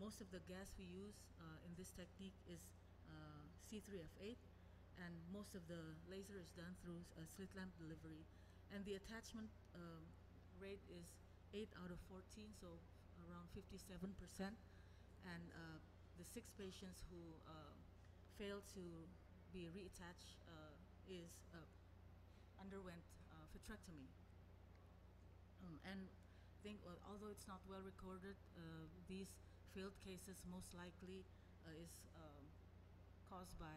Most of the gas we use in this technique is C3F8, and most of the laser is done through slit lamp delivery. And the attachment rate is 8 out of 14, so around 57%. And the 6 patients who failed to be reattached underwent vitrectomy. And I think, although it's not well recorded, these failed cases most likely is caused by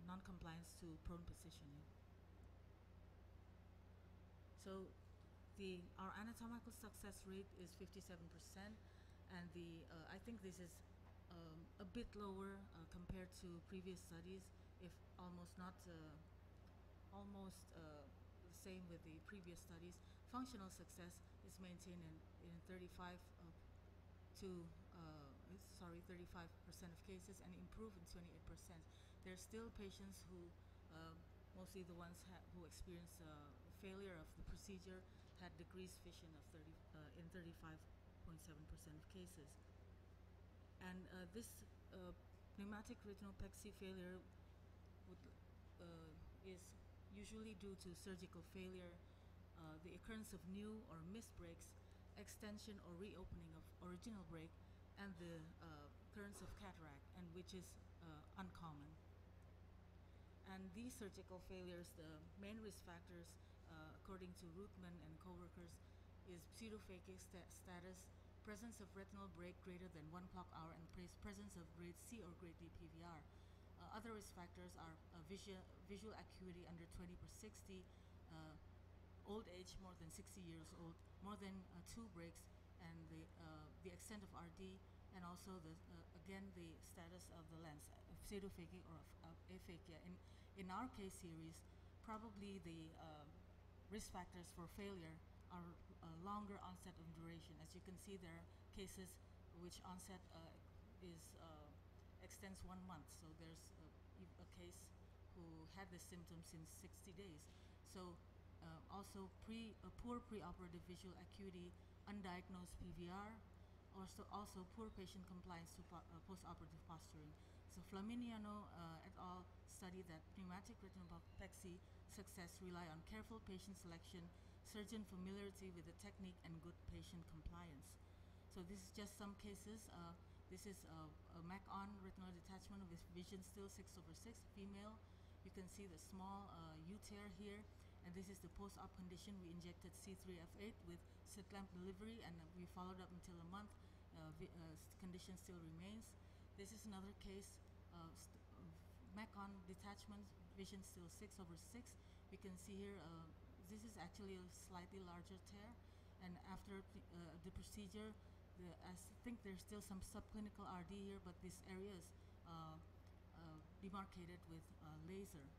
non-compliance to prone positioning. So our anatomical success rate is 57%, and I think this is a bit lower compared to previous studies, if almost not almost the same with the previous studies. Functional success is maintained in 35% of cases, and improve in 28%. There are still patients who, mostly the ones who experience failure of the procedure, had decreased vision of in 35.7% of cases. And this pneumatic retinopexy failure is usually due to surgical failure, the occurrence of new or missed breaks, extension or reopening of original break, and the occurrence of cataract, and which is uncommon. And these surgical failures, the main risk factors, according to Ruthman and coworkers, is pseudophakic status, presence of retinal break greater than 1 clock hour, and presence of grade C or grade D PVR. Other risk factors are visual acuity under 20/60, old age more than 60 years old, more than 2 breaks, and the extent of RD, and also again the status of the lens, pseudophakic or aphakia. In our case series, probably the risk factors for failure are longer onset of duration. As you can see, there are cases which onset extends 1 month. So there's a case who had the symptoms since 60 days. So also poor preoperative visual acuity, undiagnosed PVR, also poor patient compliance to postoperative posturing. So Flaminiano et al. Studied that pneumatic retinopexy success rely on careful patient selection, surgeon familiarity with the technique, and good patient compliance. So this is just some cases. This is a MAC-on retinal detachment with vision still 6/6, female. You can see the small U-tear here, and this is the post-op condition. We injected C3F8 with slit lamp delivery, and we followed up until a month. Condition still remains. This is another case, MAC-on detachment, vision still 6/6. We can see here, this is actually a slightly larger tear, and after the procedure, I think there's still some subclinical RD here, but this area is demarcated with laser.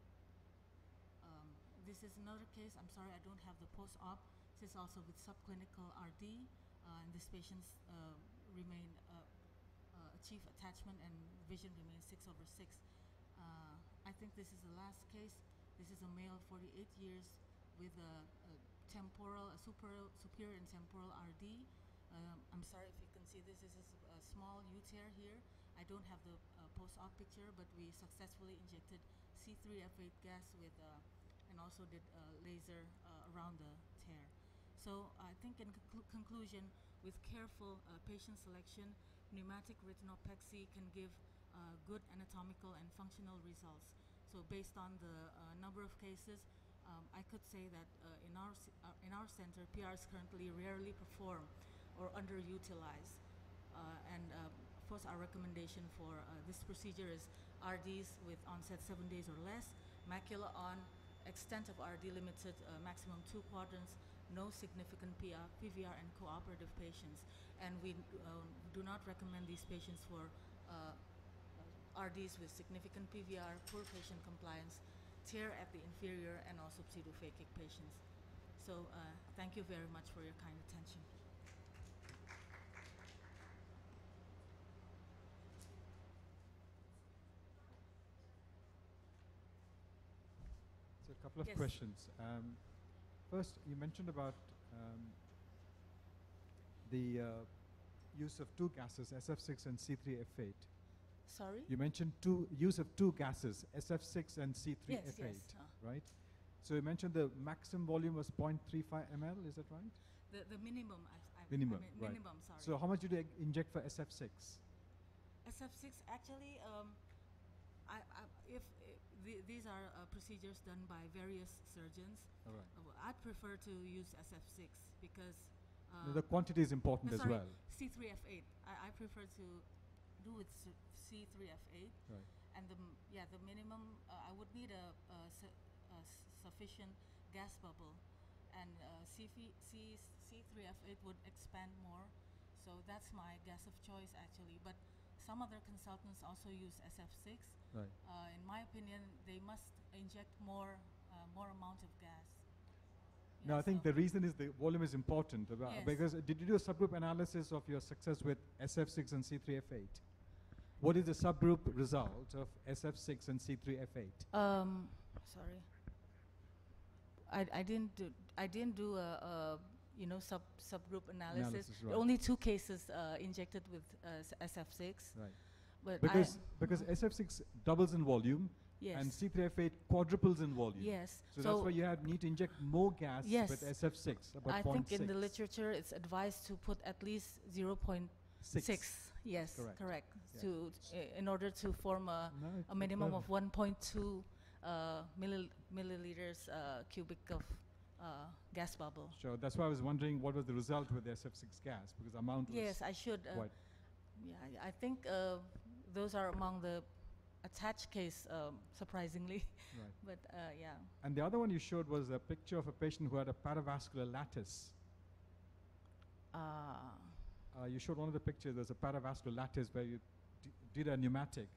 This is another case. I'm sorry, I don't have the post-op. This is also with subclinical RD, and this patient's achieve attachment, and vision remains 6/6. I think this is the last case. This is a male, 48 years, with a superior and temporal RD. I'm sorry if you can see this. This is a small U-tear here. I don't have the post-op picture, but we successfully injected C3F8 gas with, and also did laser around the tear. So I think in conclusion, with careful patient selection, pneumatic retinopexy can give good anatomical and functional results. So based on the number of cases, I could say that in our center, PRs currently rarely perform or underutilized. And of course, our recommendation for this procedure is RDs with onset 7 days or less, macula on, extent of RD limited, maximum 2 quadrants, no significant PVR, and cooperative patients. And we do not recommend these patients for RDs with significant PVR, poor patient compliance, tear at the inferior, and also pseudophakic patients. So thank you very much for your kind attention. So a couple of Yes. questions. First, you mentioned about the use of 2 gases, SF6 and C3F8. Sorry? You mentioned use of 2 gases, SF6 and C3F8, yes. right? So you mentioned the maximum volume was 0.35 ml, is that right? The minimum, Minimum, I mean, right. minimum, sorry. So how much did you inject for SF6? SF6 actually, these are procedures done by various surgeons. All right. I'd prefer to use SF6 because The quantity is important as sorry, well. C3F8. I prefer to do with C3F8. Right. And the minimum, I would need a sufficient gas bubble, and C3F8 would expand more, so that's my gas of choice actually. But some other consultants also use SF6. Right. In my opinion, they must inject more amount of gas. No, I think the reason is the volume is important. Yes. Because did you do a subgroup analysis of your success with SF6 and C3F8? What is the subgroup result of SF6 and C3F8? Sorry. I didn't do a you know subgroup analysis. Right. Only 2 cases injected with SF6. Right. But Because SF6 doubles in volume, yes. and C3F8 quadruples in volume. Yes. So that's why you need to inject more gas yes. with SF6, about I 0.6. think in the literature it's advised to put at least 0.6. Yes, correct. Yeah. To in order to form a minimum of 1.2 milliliters cubic of gas bubble. Sure. That's why I was wondering what was the result with the SF6 gas, because the amount was yes, I should. Yeah, I think those are among the attached case, surprisingly. Right. But yeah. And the other one you showed was a picture of a patient who had a paravascular lattice. You showed one of the pictures. There's a paravascular lattice where you did a pneumatic,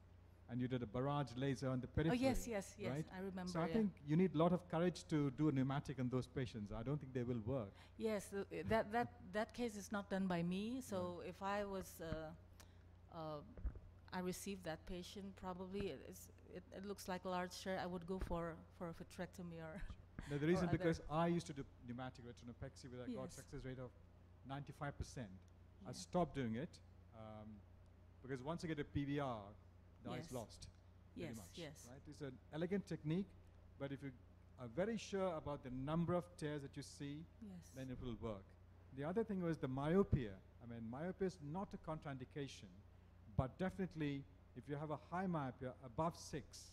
and you did a barrage laser on the periphery. Oh yes, yes, yes. Right? I remember. So I think you need a lot of courage to do a pneumatic on those patients. I don't think they will work. Yes, that case is not done by me. So if I was I received that patient, probably it looks like a large share. I would go for a vitrectomy or. No, the reason because I used to do pneumatic retinopathy where I got Yes. success rate of 95%. I Yeah. stopped doing it because once you get a PVR, the eye is Yes. lost. Pretty Yes, much, yes. Right? It's an elegant technique, but if you are very sure about the number of tears that you see, Yes. then it will work. The other thing was the myopia. I mean, myopia is not a contraindication, but definitely if you have a high myopia above 6,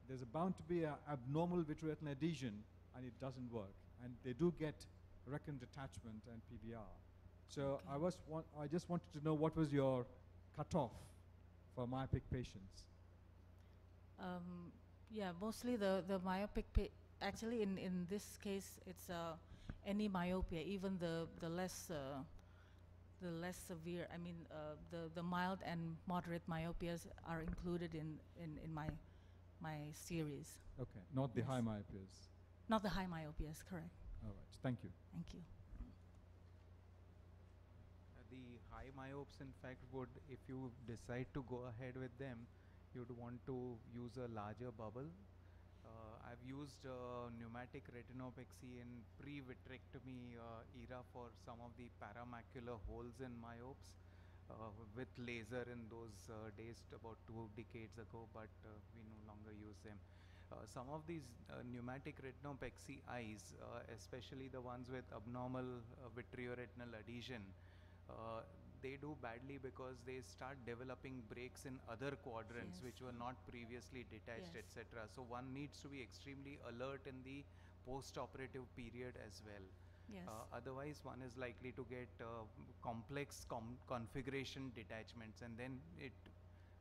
there's bound to be an abnormal vitreoretinal adhesion, and it doesn't work. And they do get retinal detachment and PVR. So I just wanted to know what was your cutoff for myopic patients. Yeah, mostly the myopic actually in this case it's any myopia, even the less severe. I mean the mild and moderate myopias are included in my series. Okay, not the Yes. high myopias. Not the high myopias, correct. All right, thank you. Thank you. The high myopes, in fact, would, if you decide to go ahead with them, you'd want to use a larger bubble. I've used pneumatic retinopathy in pre-vitrectomy era for some of the paramacular holes in myopes with laser in those days about 2 decades ago, but we no longer use them. Some of these pneumatic retinopathy eyes, especially the ones with abnormal vitreoretinal adhesion, they do badly because they start developing breaks in other quadrants Yes. which were not previously detached, Yes. etc. So one needs to be extremely alert in the post-operative period as well. Yes. Otherwise, one is likely to get complex configuration detachments, and then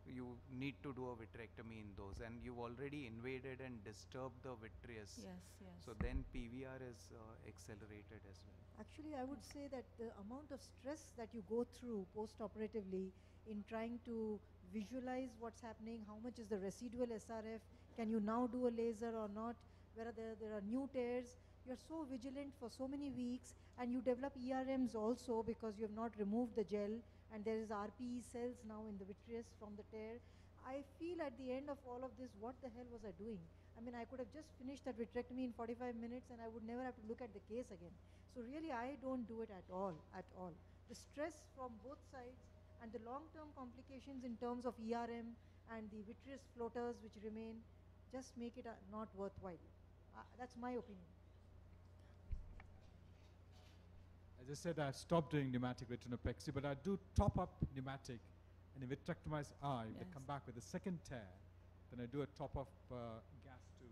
you need to do a vitrectomy in those, and you've already invaded and disturbed the vitreous. Yes, yes. So then PVR is accelerated as well. Actually, I would say that the amount of stress that you go through post-operatively in trying to visualize what's happening, how much is the residual SRF, can you now do a laser or not, where there are new tears, you're so vigilant for so many weeks, and you develop ERMs also because you have not removed the gel, and there is RPE cells now in the vitreous from the tear. I feel at the end of all of this, what the hell was I doing? I mean, I could have just finished that vitrectomy in 45 minutes and I would never have to look at the case again. So really, I don't do it at all, at all. The stress from both sides and the long-term complications in terms of ERM and the vitreous floaters which remain just make it not worthwhile. That's my opinion. As I said, I've stopped doing pneumatic retinopathy, but I do top up pneumatic in a vitrectomized eye. They Yes. come back with a second tear. Then I do a top-up gas to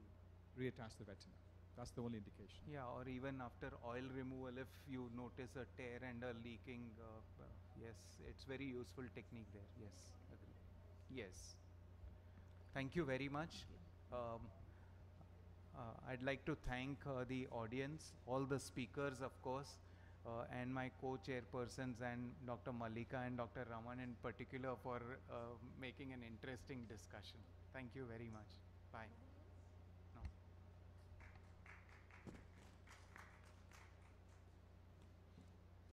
reattach the retina. That's the only indication. Yeah, or even after oil removal, if you notice a tear and a leaking, yes, it's very useful technique there. Yes, agree. Yes. Thank you very much. I'd like to thank the audience, all the speakers, of course, and my co-chairpersons and Dr. Malika and Dr. Raman in particular for making an interesting discussion. Thank you very much. Bye.